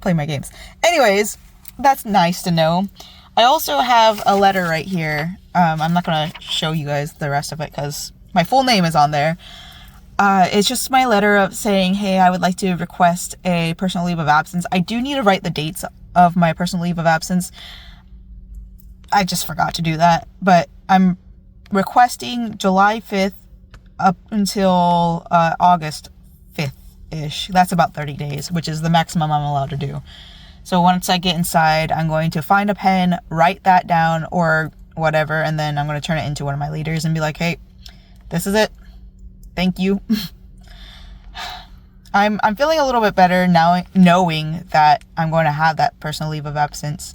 play my games. Anyways, that's nice to know. I also have a letter right here. I'm not going to show you guys the rest of it because my full name is on there. It's just my letter of saying, hey, I would like to request a personal leave of absence. I do need to write the dates of my personal leave of absence. I just forgot to do that, but I'm requesting July 5th up until August 5th-ish. That's about 30 days, which is the maximum I'm allowed to do. So once I get inside, I'm going to find a pen, write that down or whatever, and then I'm going to turn it into one of my leaders and be like, hey, this is it. Thank you. I'm feeling a little bit better now, knowing that I'm going to have that personal leave of absence.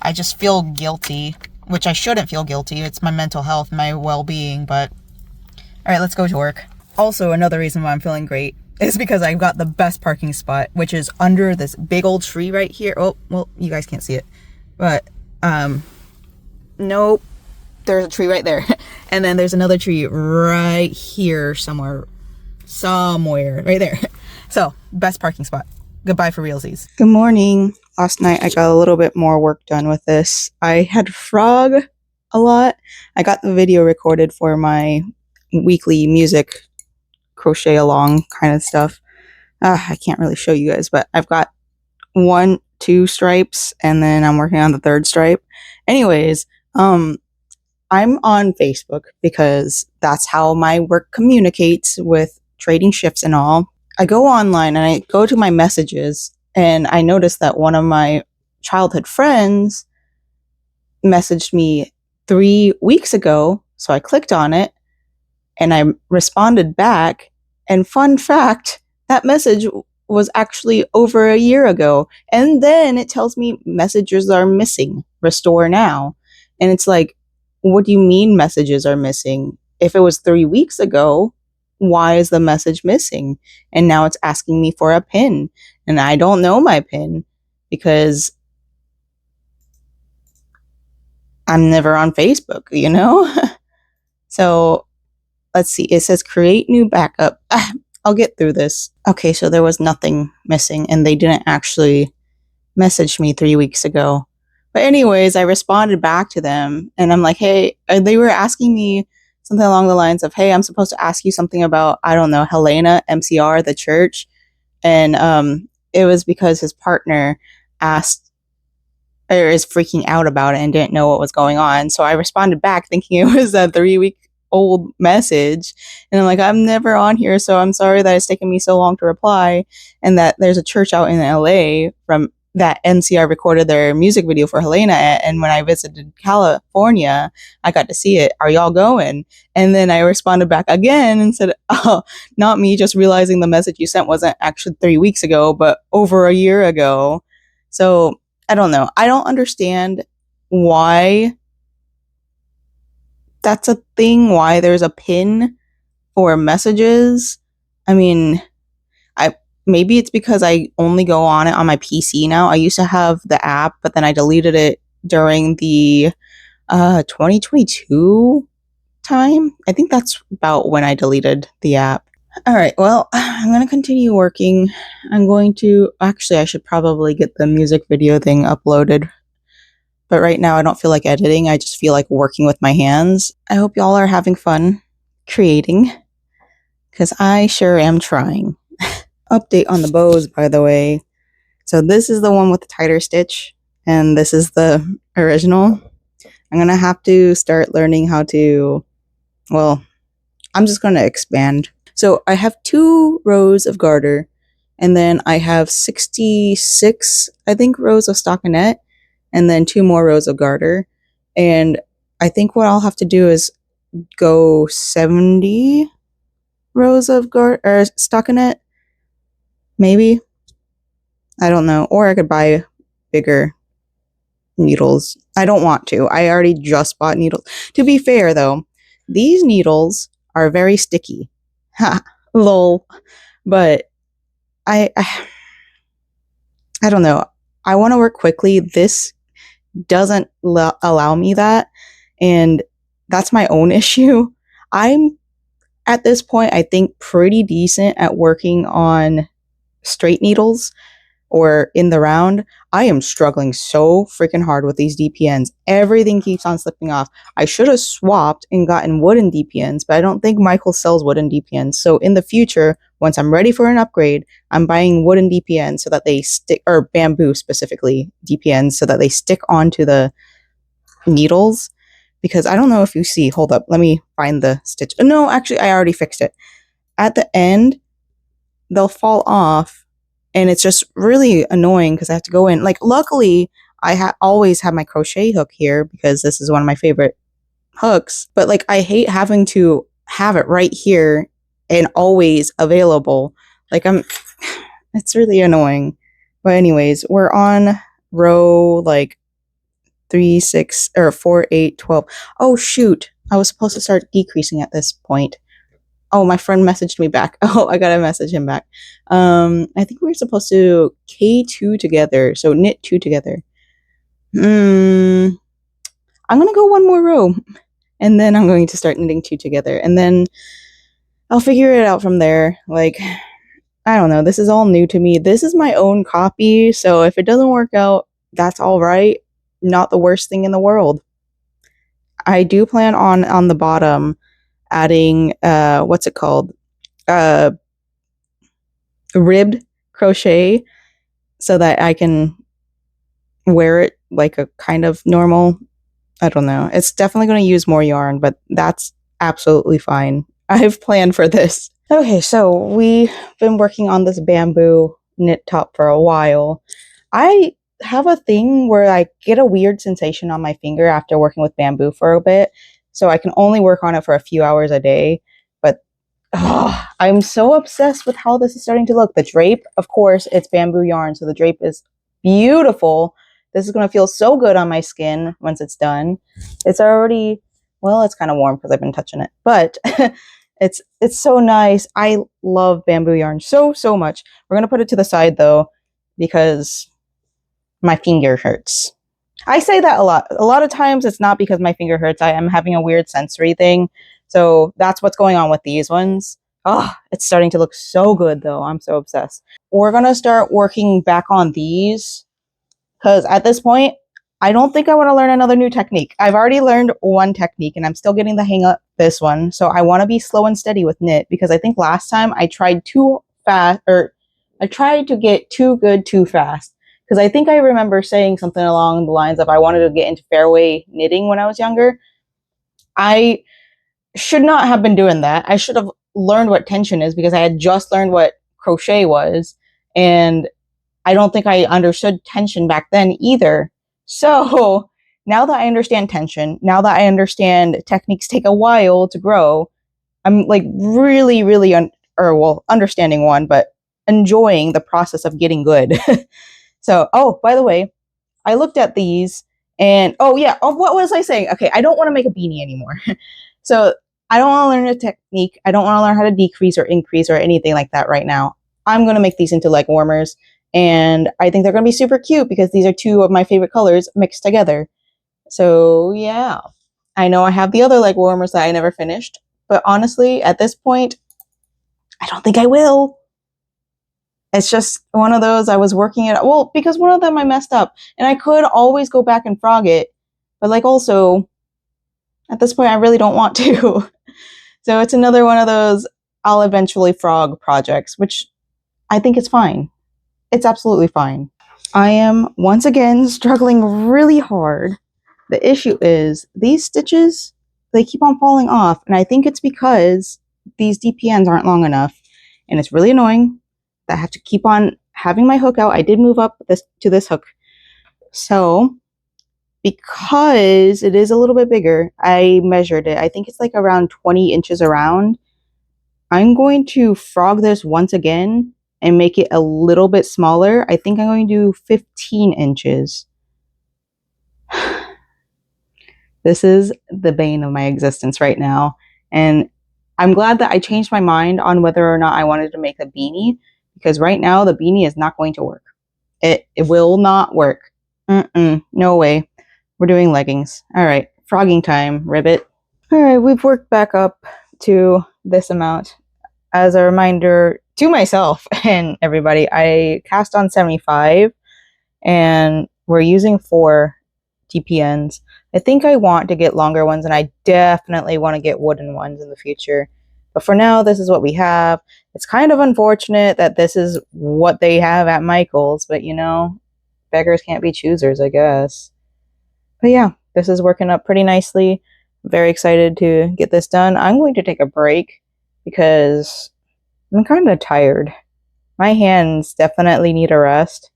I just feel guilty, which I shouldn't feel guilty. It's my mental health, my well-being, but all right, let's go to work. Also, another reason why I'm feeling great is because I've got the best parking spot, which is under this big old tree right here. Oh, well, you guys can't see it, but nope, there's a tree right there. And then there's another tree right here somewhere right there. So, best parking spot. Goodbye for realsies. Good morning. Last night I got a little bit more work done with this. I had frog a lot. I got the video recorded for my weekly music crochet along kind of stuff. I can't really show you guys, but I've got 2 stripes and then I'm working on the 3rd stripe. Anyways, I'm on Facebook because that's how my work communicates with trading shifts and all. I go online and I go to my messages and I noticed that one of my childhood friends messaged me 3 weeks ago. So I clicked on it and I responded back. And fun fact, that message was actually over a year ago. And then it tells me messages are missing. Restore now. And it's like, what do you mean messages are missing? If it was 3 weeks ago, why is the message missing? And now it's asking me for a pin. And I don't know my pin because I'm never on Facebook, you know? So let's see. It says create new backup. I'll get through this. Okay, so there was nothing missing and they didn't actually message me 3 weeks ago. But anyways, I responded back to them and I'm like, hey, they were asking me something along the lines of, hey, I'm supposed to ask you something about, I don't know, Helena, MCR, the church. And it was because his partner asked or is freaking out about it and didn't know what was going on. So I responded back thinking it was a 3-week-old message. And I'm like, I'm never on here, so I'm sorry that it's taken me so long to reply. And that there's a church out in LA from that MCR recorded their music video for Helena at, and when I visited California, I got to see it. Are y'all going? And then I responded back again and said, oh, not me, just realizing the message you sent wasn't actually 3 weeks ago, but over a year ago. So I don't know. I don't understand why that's a thing, why there's a pin for messages. I mean, maybe it's because I only go on it on my PC now. I used to have the app, but then I deleted it during the 2022 time. I think that's about when I deleted the app. All right, well, I'm going to continue working. I'm going to, actually, I should probably get the music video thing uploaded. But right now, I don't feel like editing. I just feel like working with my hands. I hope y'all are having fun creating, because I sure am trying. Update on the bows, by the way. So this is the one with the tighter stitch, and this is the original. I'm going to have to start learning how to, well, I'm just going to expand. So I have 2 rows of garter, and then I have 66, I think, rows of stockinette, and then 2 more rows of garter. And I think what I'll have to do is go 70 rows of stockinette, maybe. I don't know. Or I could buy bigger needles. I don't want to. I already just bought needles. To be fair, though, these needles are very sticky. Ha, lol. But I don't know. I want to work quickly. This doesn't allow me that, and that's my own issue. I'm at this point, I think, pretty decent at working on straight needles or in the round. I am struggling so freaking hard with these DPNs. Everything keeps on slipping off. I should have swapped and gotten wooden DPNs, but I don't think Michael sells wooden DPNs. So in the future, once I'm ready for an upgrade, I'm buying wooden DPNs so that they stick, or bamboo specifically DPNs, so that they stick onto the needles. Because I don't know if you see, hold up, let me find the stitch. No, actually, I already fixed it. At the end, they'll fall off, and it's just really annoying because I have to go in. Like, luckily, I always have my crochet hook here because this is one of my favorite hooks. But, like, I hate having to have it right here and always available. Like, it's really annoying. But anyways, we're on row, like, 3, 6, or 4, 8, 12. Oh, shoot. I was supposed to start decreasing at this point. Oh, my friend messaged me back. Oh, I gotta message him back. I think we were supposed to K2 together, so knit 2 together. I'm gonna go 1 more row, and then I'm going to start knitting 2 together, and then I'll figure it out from there. Like, I don't know. This is all new to me. This is my own copy, so if it doesn't work out, that's all right. Not the worst thing in the world. I do plan on the bottom adding what's it called, ribbed crochet, so that I can wear it like a kind of normal, I don't know, it's definitely going to use more yarn, but that's absolutely fine. I've planned for this. Okay, so we've been working on this bamboo knit top for a while. I have a thing where I get a weird sensation on my finger after working with bamboo for a bit, so I can only work on it for a few hours a day. But I'm so obsessed with how this is starting to look. The drape, of course, it's bamboo yarn, so the drape is beautiful. This is going to feel so good on my skin once it's done. It's already, well, it's kind of warm because I've been touching it, but it's so nice. I love bamboo yarn so much. We're going to put it to the side though, because my finger hurts. I say that a lot. A lot of times it's not because my finger hurts. I am having a weird sensory thing. So that's what's going on with these ones. Oh, it's starting to look so good though. I'm so obsessed. We're going to start working back on these, because at this point, I don't think I want to learn another new technique. I've already learned one technique and I'm still getting the hang of this one. So I want to be slow and steady with knit, because I think last time I tried too fast, or I tried to get too good too fast. Because I think I remember saying something along the lines of I wanted to get into fairway knitting when I was younger. I should not have been doing that. I should have learned what tension is, because I had just learned what crochet was. And I don't think I understood tension back then either. So now that I understand tension, now that I understand techniques take a while to grow, I'm like really, understanding one, but enjoying the process of getting good. So, oh, by the way, I looked at these and, oh yeah, oh, what was I saying? Okay, I don't want to make a beanie anymore. So I don't want to learn a technique. I don't want to learn how to decrease or increase or anything like that right now. I'm going to make these into leg warmers. And I think they're going to be super cute because these are two of my favorite colors mixed together. So yeah, I know I have the other leg warmers that I never finished. But honestly, at this point, I don't think I will. It's just one of those I was working it. Well, because one of them I messed up. And I could always go back and frog it. But like also, at this point, I really don't want to. So it's another one of those I'll eventually frog projects, which I think is fine. It's absolutely fine. I am once again struggling really hard. The issue is these stitches, they keep on falling off. And I think it's because these DPNs aren't long enough. And it's really annoying that I have to keep on having my hook out. I did move up to this hook. So because it is a little bit bigger, I measured it. I think it's like around 20 inches around. I'm going to frog this once again and make it a little bit smaller. I think I'm going to do 15 inches. This is the bane of my existence right now. And I'm glad that I changed my mind on whether or not I wanted to make a beanie, because right now the beanie is not going to work. It will not work. No way. We're doing leggings. All right, frogging time, ribbit. All right, we've worked back up to this amount. As a reminder to myself and everybody, I cast on 75 and we're using 4 DPNs. I think I want to get longer ones, and I definitely want to get wooden ones in the future. But for now, this is what we have. It's kind of unfortunate that this is what they have at Michael's, but you know, beggars can't be choosers, I guess. But yeah, this is working up pretty nicely. Very excited to get this done. I'm going to take a break because I'm kind of tired. My hands definitely need a rest.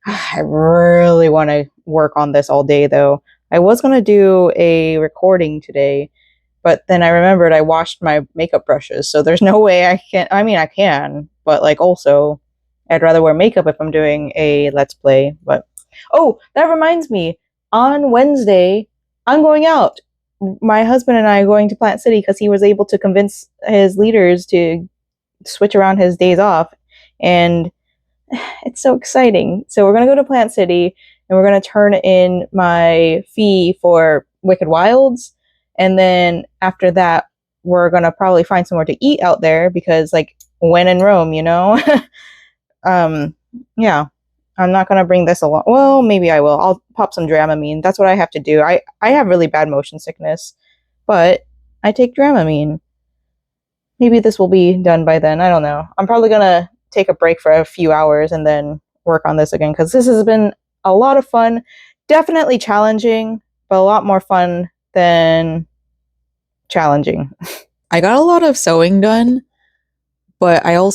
I really want to work on this all day though. I was going to do a recording today, but then I remembered I washed my makeup brushes, so there's no way I can. I mean, I can, but like also, I'd rather wear makeup if I'm doing a Let's Play. But oh, that reminds me, on Wednesday, I'm going out. My husband and I are going to Plant City because he was able to convince his leaders to switch around his days off, and it's so exciting. So we're going to go to Plant City and we're going to turn in my fee for Wicked Wilds, and then after that we're going to probably find somewhere to eat out there because like when in Rome, you know. Yeah, I'm not going to bring this along. Well, maybe I will. I'll pop some Dramamine. That's what I have to do. I have really bad motion sickness, but I take Dramamine. Maybe this will be done by then. I don't know. I'm probably going to take a break for a few hours and then work on this again because this has been a lot of fun. Definitely challenging, but a lot more fun than challenging. I got a lot of sewing done, but I'm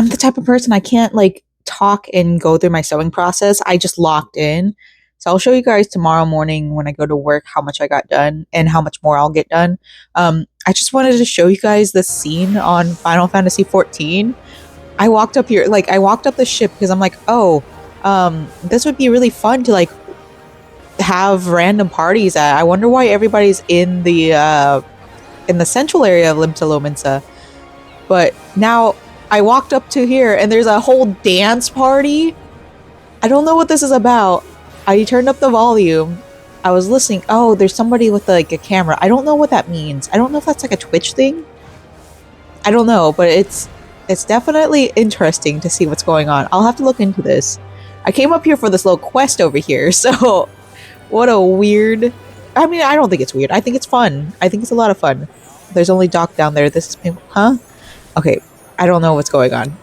the type of person I can't like talk and go through my sewing process. I just locked in. So I'll show you guys tomorrow morning when I go to work how much I got done and how much more I'll get done. I just wanted to show you guys the scene on Final Fantasy XIV. I walked up here, like I walked up the ship because I'm like, oh, this would be really fun to like have random parties at. I wonder why everybody's in the central area of Limsa Lominsa. But now I walked up to here and there's a whole dance party. I don't know what this is about. I turned up the volume. I was listening. Oh, there's somebody with like a camera. I don't know what that means. I don't know if that's like a Twitch thing. I don't know, but it's definitely interesting to see what's going on. I'll have to look into this. I came up here for this little quest over here, so what a weird... I mean, I don't think it's weird. I think it's fun. I think it's a lot of fun. There's only Doc down there. This is... Huh? Okay, I don't know what's going on.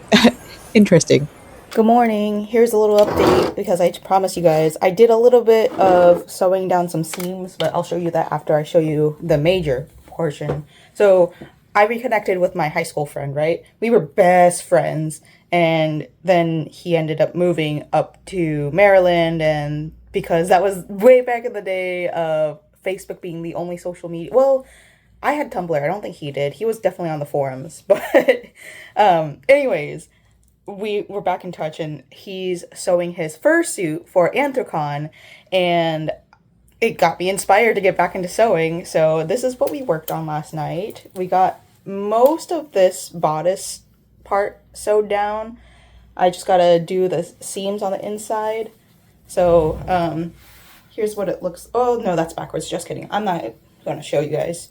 Interesting. Good morning. Here's a little update because I promised you guys I did a little bit of sewing down some seams, but I'll show you that after I show you the major portion. So I reconnected with my high school friend, right? We were best friends, and then he ended up moving up to Maryland, and because that was way back in the day of Facebook being the only social media. Well, I had Tumblr. I don't think he did. He was definitely on the forums, but anyways, we were back in touch, and he's sewing his fursuit for Anthrocon, and it got me inspired to get back into sewing. So this is what we worked on last night. We got most of this bodice part sewed down. I just gotta do the seams on the inside. So here's what it looks. Oh no, that's backwards. Just kidding. I'm not gonna show you guys.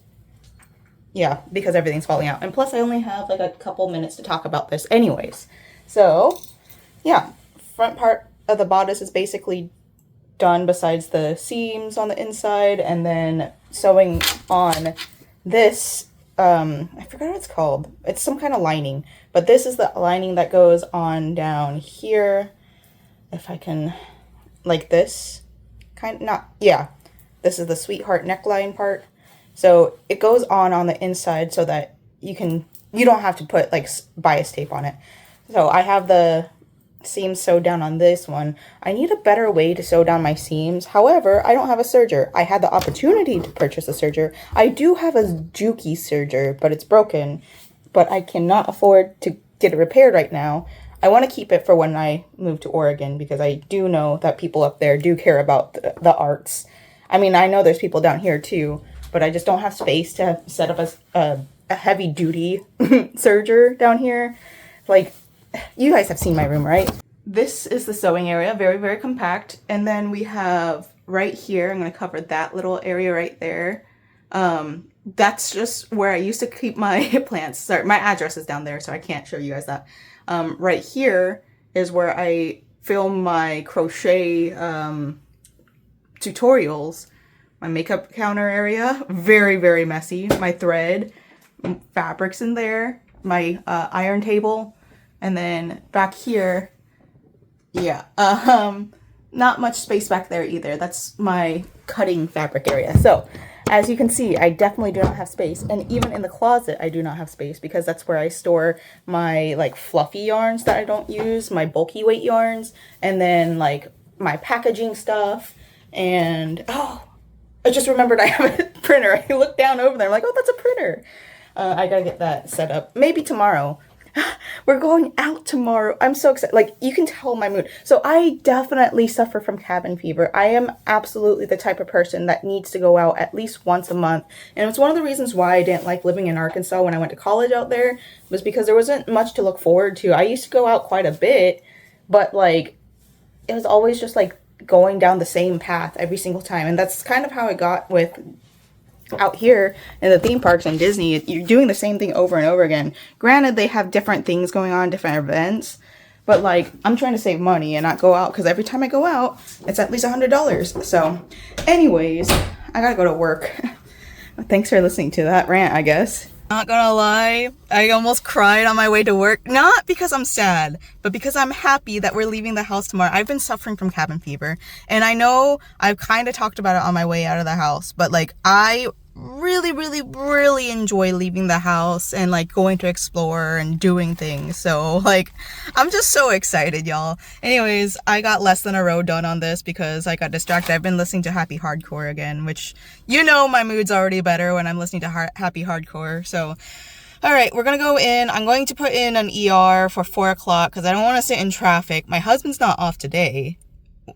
Yeah, because everything's falling out. And plus I only have like a couple minutes to talk about this anyways. So yeah, front part of the bodice is basically done besides the seams on the inside, and then sewing on this, I forgot what it's called. It's some kind of lining, but this is the lining that goes on down here. If I can, like this, this is the sweetheart neckline part. So it goes on the inside so that you don't have to put like bias tape on it. So I have the seams sewed down on this one. I need a better way to sew down my seams. However, I don't have a serger. I had the opportunity to purchase a serger. I do have a Juki serger, but it's broken. But I cannot afford to get it repaired right now. I want to keep it for when I move to Oregon, because I do know that people up there do care about the arts. I mean, I know there's people down here too, but I just don't have space to set up a heavy duty serger down here. Like, you guys have seen my room, right? This is the sewing area, very, very compact. And then we have right here, I'm going to cover that little area right there. That's just where I used to keep my plants. Sorry, my address is down there, so I can't show you guys that. Right here is where I film my crochet tutorials. My makeup counter area, very, very messy. My thread, fabrics in there, my iron table. And then back here, yeah, not much space back there either. That's my cutting fabric area. So as you can see, I definitely do not have space. And even in the closet, I do not have space, because that's where I store my like fluffy yarns that I don't use, my bulky weight yarns, and then like my packaging stuff. And oh, I just remembered I have a printer. I looked down over there, I'm like, oh, that's a printer. I gotta get that set up. Maybe tomorrow. We're going out tomorrow. I'm so excited. Like, you can tell my mood. So I definitely suffer from cabin fever. I am absolutely the type of person that needs to go out at least once a month. And it's one of the reasons why I didn't like living in Arkansas when I went to college out there, was because there wasn't much to look forward to. I used to go out quite a bit, but like, it was always just like going down the same path every single time. And that's kind of how it got with out here in the theme parks and Disney. You're doing the same thing over and over again. Granted, they have different things going on, different events, but like, I'm trying to save money and not go out, because every time I go out, it's at least $100. So anyways, I gotta go to work. Thanks for listening to that rant, I guess. Not gonna lie, I almost cried on my way to work. Not because I'm sad, but because I'm happy that we're leaving the house tomorrow. I've been suffering from cabin fever, and I know I've kind of talked about it on my way out of the house, but like, I really enjoy leaving the house and like going to explore and doing things. So like, I'm just so excited, y'all. Anyways, I got less than a row done on this because I got distracted. I've been listening to Happy Hardcore again, which, you know, my mood's already better when I'm listening to Happy Hardcore. So all right, we're gonna go in. I'm going to put in an ER for 4 o'clock because I don't want to sit in traffic. My husband's not off today,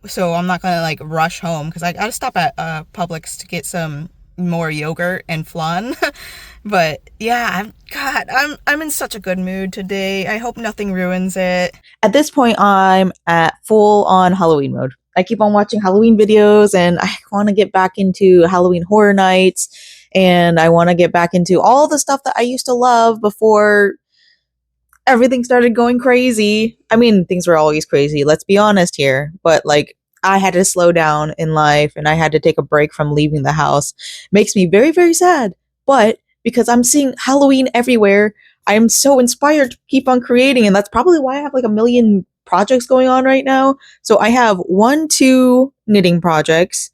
so I'm not gonna like rush home, because I gotta stop at Publix to get some more yogurt and flan. But yeah, I'm in such a good mood today. I hope nothing ruins it. At this point, I'm at full on Halloween mode. I keep on watching Halloween videos, and I want to get back into Halloween horror nights, and I want to get back into all the stuff that I used to love before everything started going crazy. I mean, things were always crazy, let's be honest here, but like, I had to slow down in life, and I had to take a break from leaving the house. Makes me very, very sad. But because I'm seeing Halloween everywhere, I am so inspired to keep on creating. And that's probably why I have like a million projects going on right now. So I have 2 knitting projects,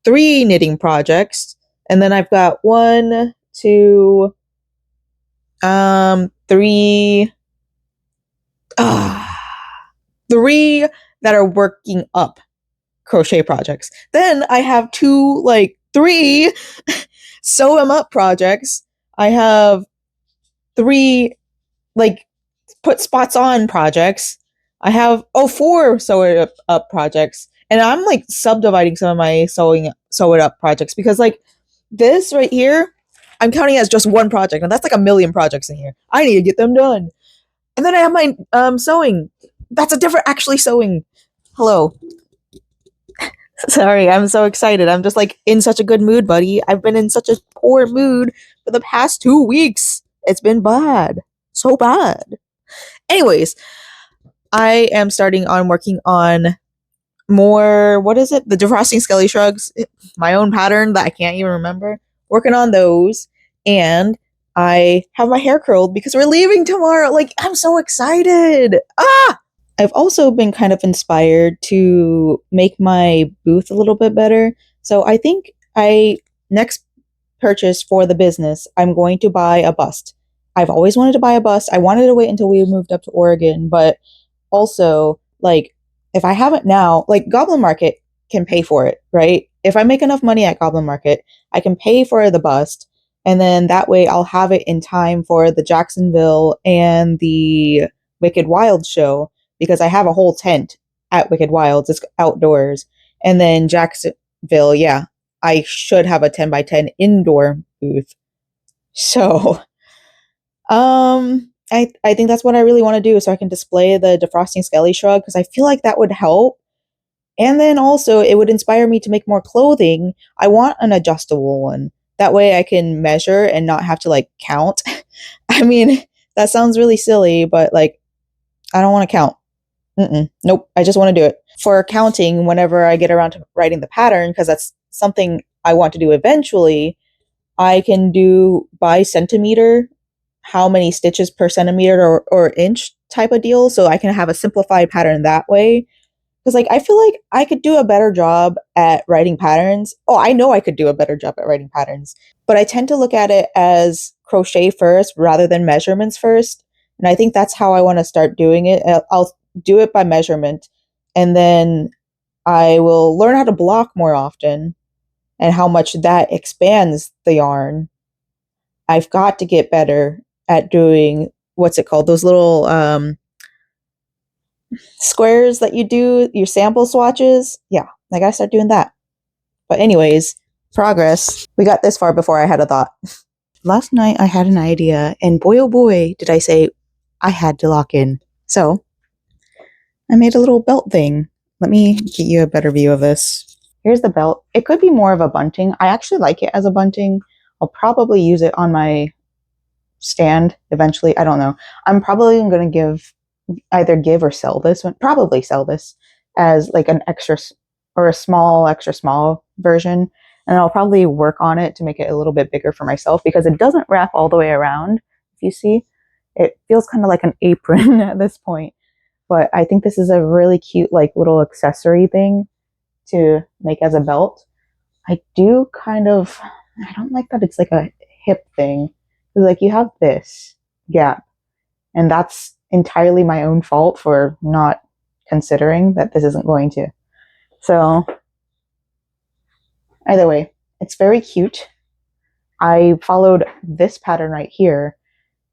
3 knitting projects, and then I've got 1, 2, 3, 3 that are working up crochet projects. Then I have 3 sew them up projects. I have 3 like put spots on projects. I have 4 sew it up projects. And I'm like subdividing some of my sew it up projects, because like this right here, I'm counting as just one project, and that's like a million projects in here. I need to get them done. And then I have my sewing. That's a different actually sewing. Hello. Sorry, I'm so excited. I'm just like in such a good mood, buddy. I've been in such a poor mood for the past 2 weeks. It's been bad. So bad. Anyways, I am starting on working on more, what is it? The Defrosting Skelly Shrugs. My own pattern that I can't even remember. Working on those. And I have my hair curled because we're leaving tomorrow. Like, I'm so excited. Ah! I've also been kind of inspired to make my booth a little bit better. So I think next purchase for the business, I'm going to buy a bust. I've always wanted to buy a bust. I wanted to wait until we moved up to Oregon, but also, like, if I have it now, like, Goblin Market can pay for it, right? If I make enough money at Goblin Market, I can pay for the bust, and then that way I'll have it in time for the Jacksonville and the Wicked Wild show, because I have a whole tent at Wicked Wilds. It's outdoors. And then Jacksonville, yeah, I should have a 10 by 10 indoor booth. So, I think that's what I really want to do, so I can display the Defrosting Skelly Shrug, because I feel like that would help. And then also, it would inspire me to make more clothing. I want an adjustable one. That way I can measure and not have to, like, count. I mean, that sounds really silly, but, like, I don't want to count. Nope, I just want to do it. For counting, whenever I get around to writing the pattern, because that's something I want to do eventually, I can do by centimeter, how many stitches per centimeter or inch type of deal, so I can have a simplified pattern that way. Because, like, I feel like I could do a better job at writing patterns. Oh, I know I could do a better job at writing patterns, but I tend to look at it as crochet first rather than measurements first. And I think that's how I want to start doing it. I'll do it by measurement, and then I will learn how to block more often and how much that expands the yarn. I've got to get better at doing, what's it called? Those little squares that you do, your sample swatches. Yeah, I gotta start doing that. But anyways, progress. We got this far before I had a thought. Last night I had an idea, and boy oh boy did I say I had to lock in. So I made a little belt thing. Let me get you a better view of this. Here's the belt. It could be more of a bunting. I actually like it as a bunting. I'll probably use it on my stand eventually. I don't know. I'm probably going to either give or sell this one. Probably sell this as like an extra or a small, extra small version. And I'll probably work on it to make it a little bit bigger for myself, because it doesn't wrap all the way around. If you see, it feels kind of like an apron at this point. But I think this is a really cute, like, little accessory thing to make as a belt. I don't like that it's like a hip thing. Because, like, you have this gap, and that's entirely my own fault for not considering that this isn't going to. So, either way, it's very cute. I followed this pattern right here,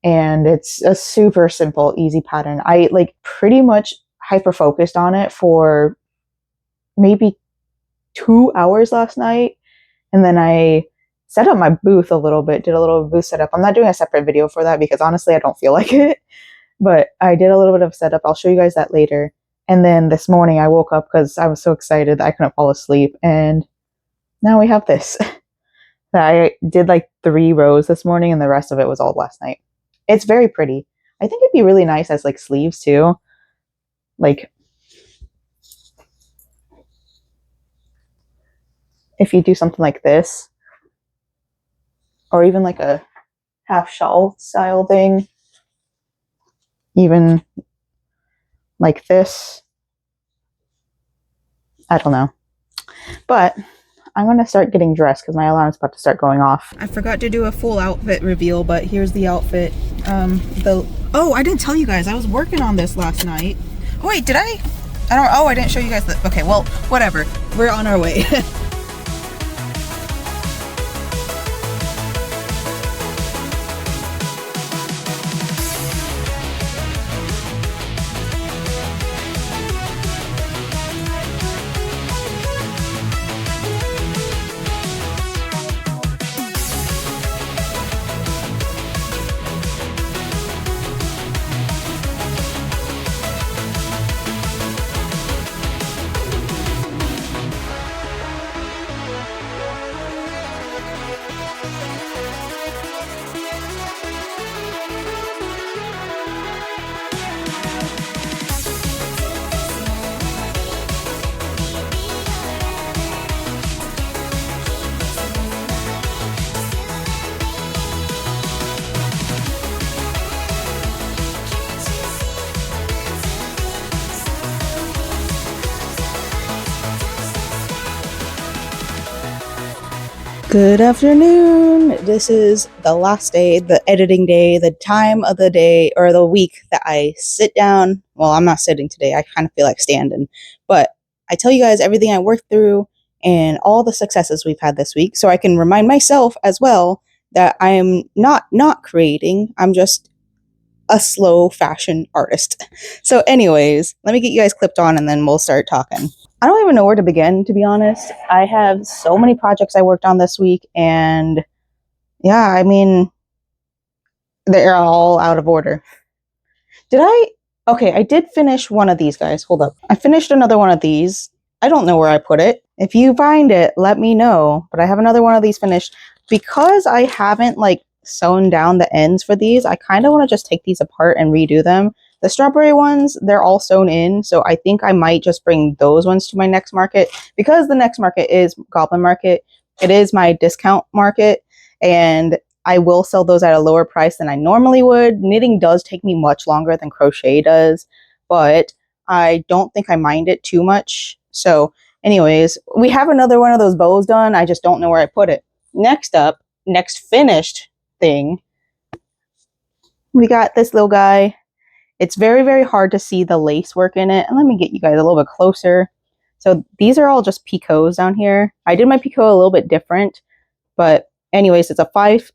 and it's a super simple, easy pattern. I, like, pretty much hyper-focused on it for maybe 2 hours last night, and then I set up my booth a little bit, did a little booth setup. I'm not doing a separate video for that because honestly I don't feel like it, but I did a little bit of setup. I'll show you guys that later. And then this morning I woke up because I was so excited that I couldn't fall asleep, and now we have this. I did like 3 rows this morning, and the rest of it was all last night. It's very pretty. I think it'd be really nice as like sleeves too. Like, if you do something like this, or even like a half shawl style thing, even like this. I don't know. But I'm going to start getting dressed because my alarm's about to start going off. I forgot to do a full outfit reveal, but here's the outfit. Oh, I didn't tell you guys. I was working on this last night. Oh, wait, did I? I didn't show you guys the... Okay, well, whatever. We're on our way. Good afternoon. This is the last day, the editing day, the time of the day or the week that I sit down. Well, I'm not sitting today. I kind of feel like standing, but I tell you guys everything I worked through and all the successes we've had this week so I can remind myself as well that I am not creating. I'm just a slow fashion artist. So anyways, let me get you guys clipped on and then we'll start talking. I don't even know where to begin, to be honest. I have so many projects I worked on this week, and yeah, I mean, they're all out of order. Did I? Okay, I did finish one of these guys. Hold up. I finished another one of these. I don't know where I put it. If you find it, let me know. But I have another one of these finished. Because I haven't like sewn down the ends for these, I kind of want to just take these apart and redo them. The strawberry ones, they're all sewn in, so I think I might just bring those ones to my next market. Because the next market is Goblin Market, it is my discount market, and I will sell those at a lower price than I normally would. Knitting does take me much longer than crochet does, but I don't think I mind it too much. So anyways, we have another one of those bows done. I just don't know where I put it. Next up, next finished thing, we got this little guy. It's very, very hard to see the lace work in it. And let me get you guys a little bit closer. So these are all just picots down here. I did my picot a little bit different, but anyways, it's a five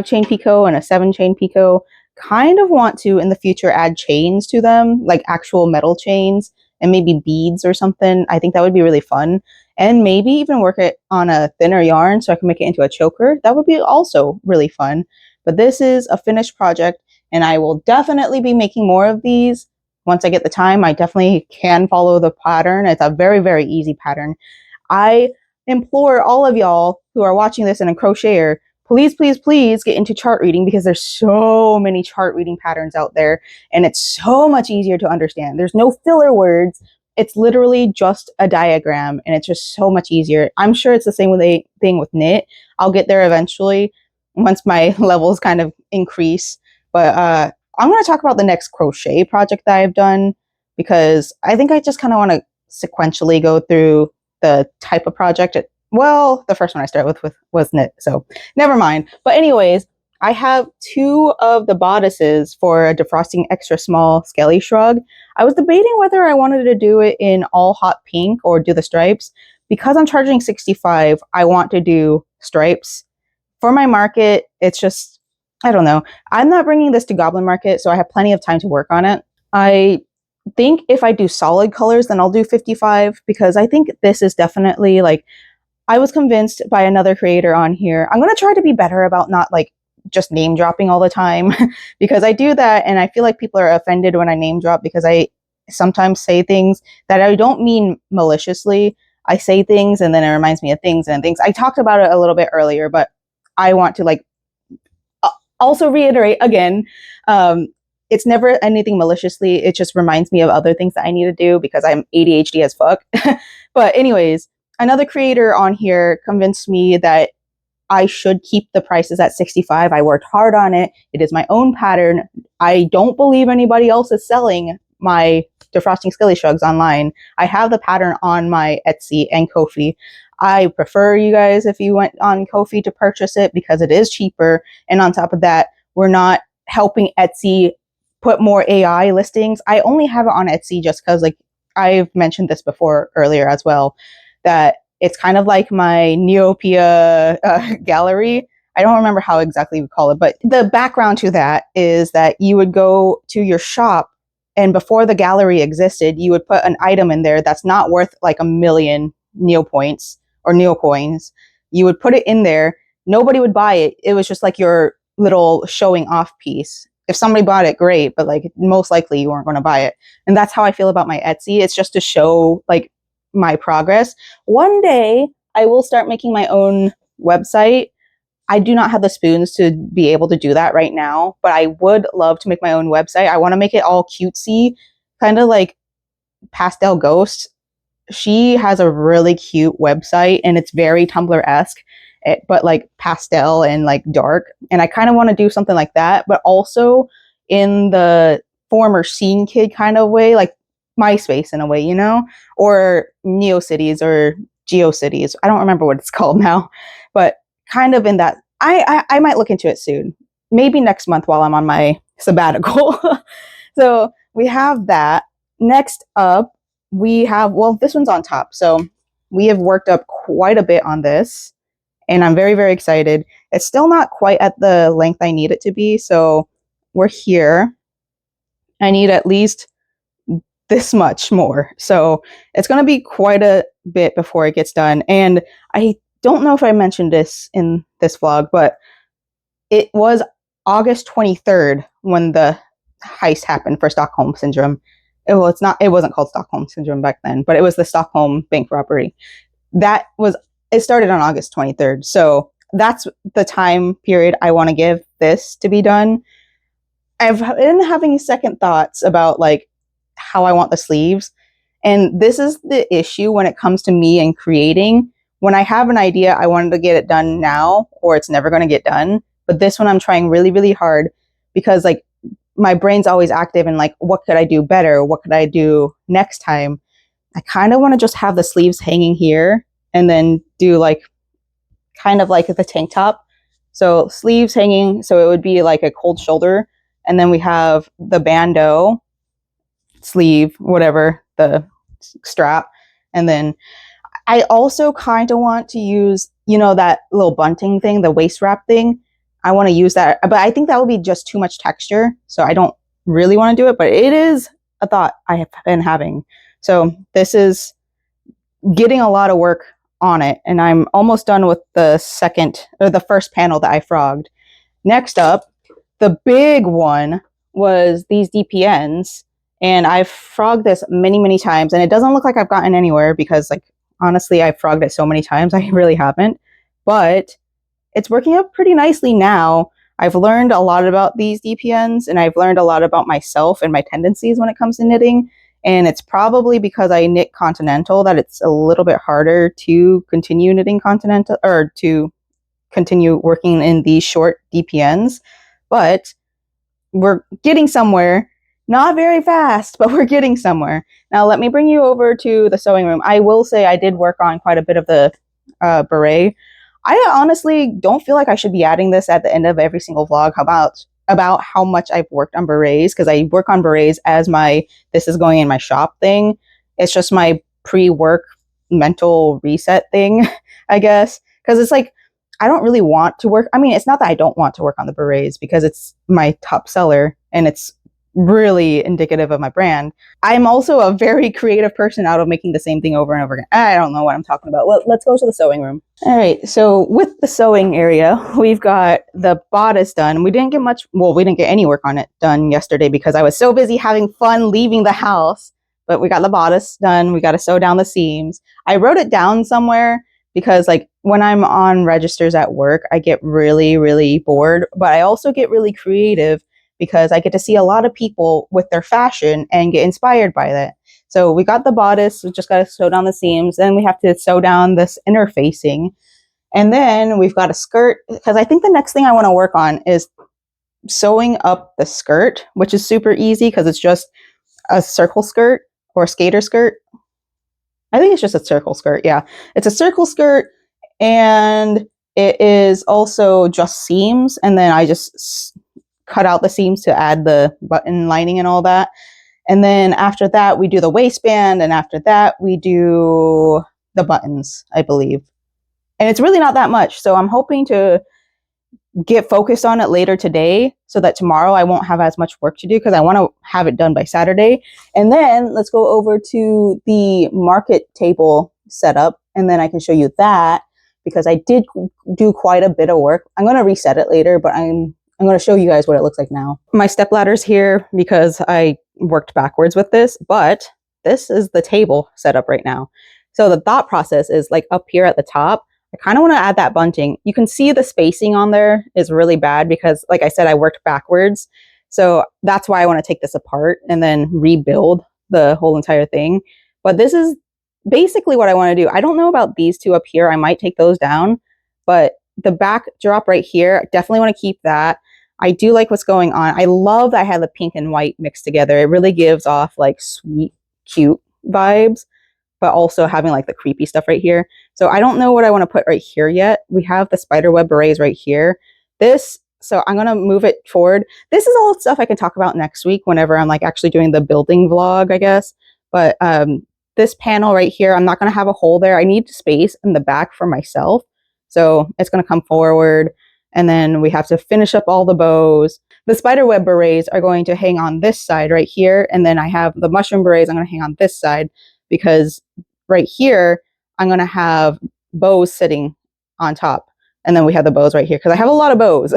chain picot and a 7-chain picot. Kind of want to in the future add chains to them, like actual metal chains and maybe beads or something. I think that would be really fun. And maybe even work it on a thinner yarn so I can make it into a choker. That would be also really fun. But this is a finished project, and I will definitely be making more of these once I get the time. I definitely can follow the pattern. It's a very, very easy pattern. I implore all of y'all who are watching this and a crocheter, please, please, please get into chart reading, because there's so many chart reading patterns out there and it's so much easier to understand. There's no filler words. It's literally just a diagram and it's just so much easier. I'm sure it's the same thing with knit. I'll get there eventually once my levels kind of increase. But I'm going to talk about the next crochet project that I've done, because I think I just kind of want to sequentially go through the type of project. Well, the first one I started with was knit, so never mind. But anyways, I have 2 of the bodices for a Defrosting extra small Skelly Shrug. I was debating whether I wanted to do it in all hot pink or do the stripes. Because I'm charging $65, I want to do stripes. For my market, it's just, I don't know. I'm not bringing this to Goblin Market, so I have plenty of time to work on it. I think if I do solid colors, then I'll do 55, because I think this is definitely like, I was convinced by another creator on here. I'm going to try to be better about not like just name dropping all the time because I do that and I feel like people are offended when I name drop, because I sometimes say things that I don't mean maliciously. I say things and then it reminds me of things and things. I talked about it a little bit earlier, but I want to like also reiterate again, it's never anything maliciously. It just reminds me of other things that I need to do because I'm ADHD as fuck. But anyways, another creator on here convinced me that I should keep the prices at 65. I worked hard on it. It is my own pattern. I don't believe anybody else is selling my Defrosting Skelly Shrugs online. I have the pattern on my Etsy and Ko-fi. I prefer you guys if you went on Ko-fi to purchase it because it is cheaper. And on top of that, we're not helping Etsy put more AI listings. I only have it on Etsy just because, like, I've mentioned this before earlier as well, that it's kind of like my Neopia gallery. I don't remember how exactly we call it, but the background to that is that you would go to your shop, and before the gallery existed, you would put an item in there that's not worth like 1,000,000 Neo points or Neo coins. You would put it in there. Nobody would buy it. It was just like your little showing off piece. If somebody bought it, great, but like most likely you weren't going to buy it. And that's how I feel about my Etsy. It's just to show like my progress. One day I will start making my own website. I do not have the spoons to be able to do that right now, but I would love to make my own website. I want to make it all cutesy, kind of like Pastel Ghost. She has a really cute website and it's very Tumblr-esque, but like pastel and like dark. And I kind of want to do something like that, but also in the former Scene Kid kind of way, like MySpace in a way, you know, or NeoCities or GeoCities. I don't remember what it's called now, but kind of in that, I might look into it soon. Maybe next month while I'm on my sabbatical. So we have that. Next up, we have, well, this one's on top. So we have worked up quite a bit on this, and I'm very, very excited. It's still not quite at the length I need it to be. So we're here. I need at least this much more. So it's going to be quite a bit before it gets done. And I don't know if I mentioned this in this vlog, but it was August 23rd when the heist happened for Stockholm Syndrome. It wasn't called Stockholm Syndrome back then, but it was the Stockholm bank robbery. It started on August 23rd. So that's the time period I want to give this to be done. I've been having second thoughts about like how I want the sleeves. And this is the issue when it comes to me and creating. When I have an idea, I wanted to get it done now, or it's never going to get done. But this one I'm trying really, really hard because like my brain's always active and like, what could I do better? What could I do next time? I kind of want to just have the sleeves hanging here and then do like kind of like the tank top. So sleeves hanging. So it would be like a cold shoulder. And then we have the bandeau sleeve, whatever, the strap. And then I also kind of want to use, you know, that little bunting thing, the waist wrap thing. I want to use that, but I think that would be just too much texture. So I don't really want to do it, but it is a thought I have been having. So this is getting a lot of work on it. And I'm almost done with the first panel that I frogged. Next up, the big one was these DPNs. And I've frogged this many, many times. And it doesn't look like I've gotten anywhere because like, honestly, I've frogged it so many times. I really haven't. But it's working out pretty nicely now. I've learned a lot about these DPNs, and I've learned a lot about myself and my tendencies when it comes to knitting. And it's probably because I knit continental that it's a little bit harder to continue knitting continental or to continue working in these short DPNs. But we're getting somewhere. Not very fast, but we're getting somewhere. Now, let me bring you over to the sewing room. I will say I did work on quite a bit of the beret. I honestly don't feel like I should be adding this at the end of every single vlog. How about how much I've worked on berets? Because I work on berets as this is going in my shop thing. It's just my pre-work mental reset thing, I guess. Because it's like, I don't really want to work. I mean, it's not that I don't want to work on the berets because it's my top seller and it's really indicative of my brand. I'm also a very creative person out of making the same thing over and over again. I don't know what I'm talking about. Let's go to the sewing room. All right, so with the sewing area, we've got the bodice done. We didn't get any work on it done yesterday because I was so busy having fun leaving the house, but we got the bodice done. We got to sew down the seams. I wrote it down somewhere because like when I'm on registers at work, I get really, really bored, but I also get really creative because I get to see a lot of people with their fashion and get inspired by that. So we got the bodice, we just got to sew down the seams, then we have to sew down this interfacing. And then we've got a skirt, because I think the next thing I want to work on is sewing up the skirt, which is super easy because it's just a circle skirt or a skater skirt. I think it's just a circle skirt, yeah. It's a circle skirt and it is also just seams, and then I just cut out the seams to add the button lining and all that. And then after that, we do the waistband. And after that, we do the buttons, I believe. And it's really not that much. So I'm hoping to get focused on it later today so that tomorrow I won't have as much work to do because I want to have it done by Saturday. And then let's go over to the market table setup. And then I can show you that because I did do quite a bit of work. I'm going to reset it later, but I'm going to show you guys what it looks like now. My stepladder's here because I worked backwards with this, but this is the table set up right now. So the thought process is like up here at the top, I kind of want to add that bunting. You can see the spacing on there is really bad because like I said, I worked backwards. So that's why I want to take this apart and then rebuild the whole entire thing. But this is basically what I want to do. I don't know about these two up here. I might take those down, but the back drop right here, definitely want to keep that. I do like what's going on. I love that I have the pink and white mixed together. It really gives off like sweet, cute vibes, but also having like the creepy stuff right here. So I don't know what I want to put right here yet. We have the Spiderweb berets right here. So I'm going to move it forward. This is all stuff I can talk about next week whenever I'm like actually doing the building vlog, I guess. But this panel right here, I'm not going to have a hole there. I need space in the back for myself. So it's going to come forward. And then we have to finish up all the bows. The spiderweb berets are going to hang on this side right here. And then I have the mushroom berets I'm going to hang on this side because right here, I'm going to have bows sitting on top. And then we have the bows right here because I have a lot of bows.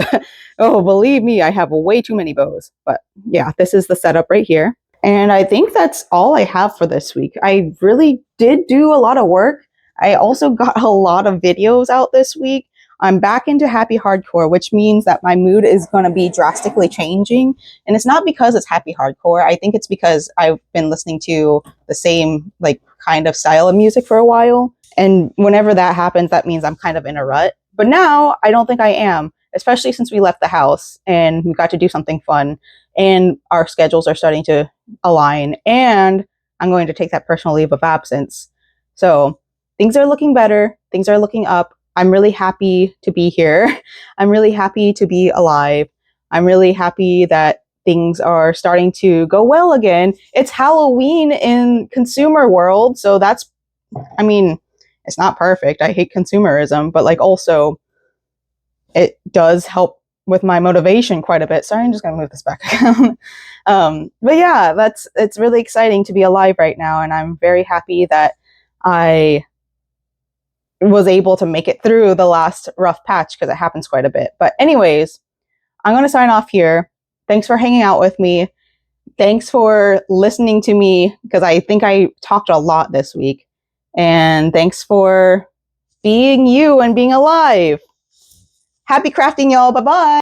Oh, believe me, I have way too many bows. But yeah, this is the setup right here. And I think that's all I have for this week. I really did do a lot of work. I also got a lot of videos out this week. I'm back into happy hardcore, which means that my mood is going to be drastically changing. And it's not because it's happy hardcore. I think it's because I've been listening to the same like kind of style of music for a while. And whenever that happens, that means I'm kind of in a rut. But now I don't think I am, especially since we left the house and we got to do something fun and our schedules are starting to align and I'm going to take that personal leave of absence. So things are looking better. Things are looking up. I'm really happy to be here. I'm really happy to be alive. I'm really happy that things are starting to go well again. It's Halloween in consumer world. So that's, I mean, it's not perfect. I hate consumerism, but like also it does help with my motivation quite a bit. Sorry, I'm just going to move this back. But yeah, it's really exciting to be alive right now. And I'm very happy that I was able to make it through the last rough patch because it happens quite a bit. But anyways, I'm going to sign off here. Thanks for hanging out with me. Thanks for listening to me because I think I talked a lot this week. And thanks for being you and being alive. Happy crafting, y'all. Bye-bye.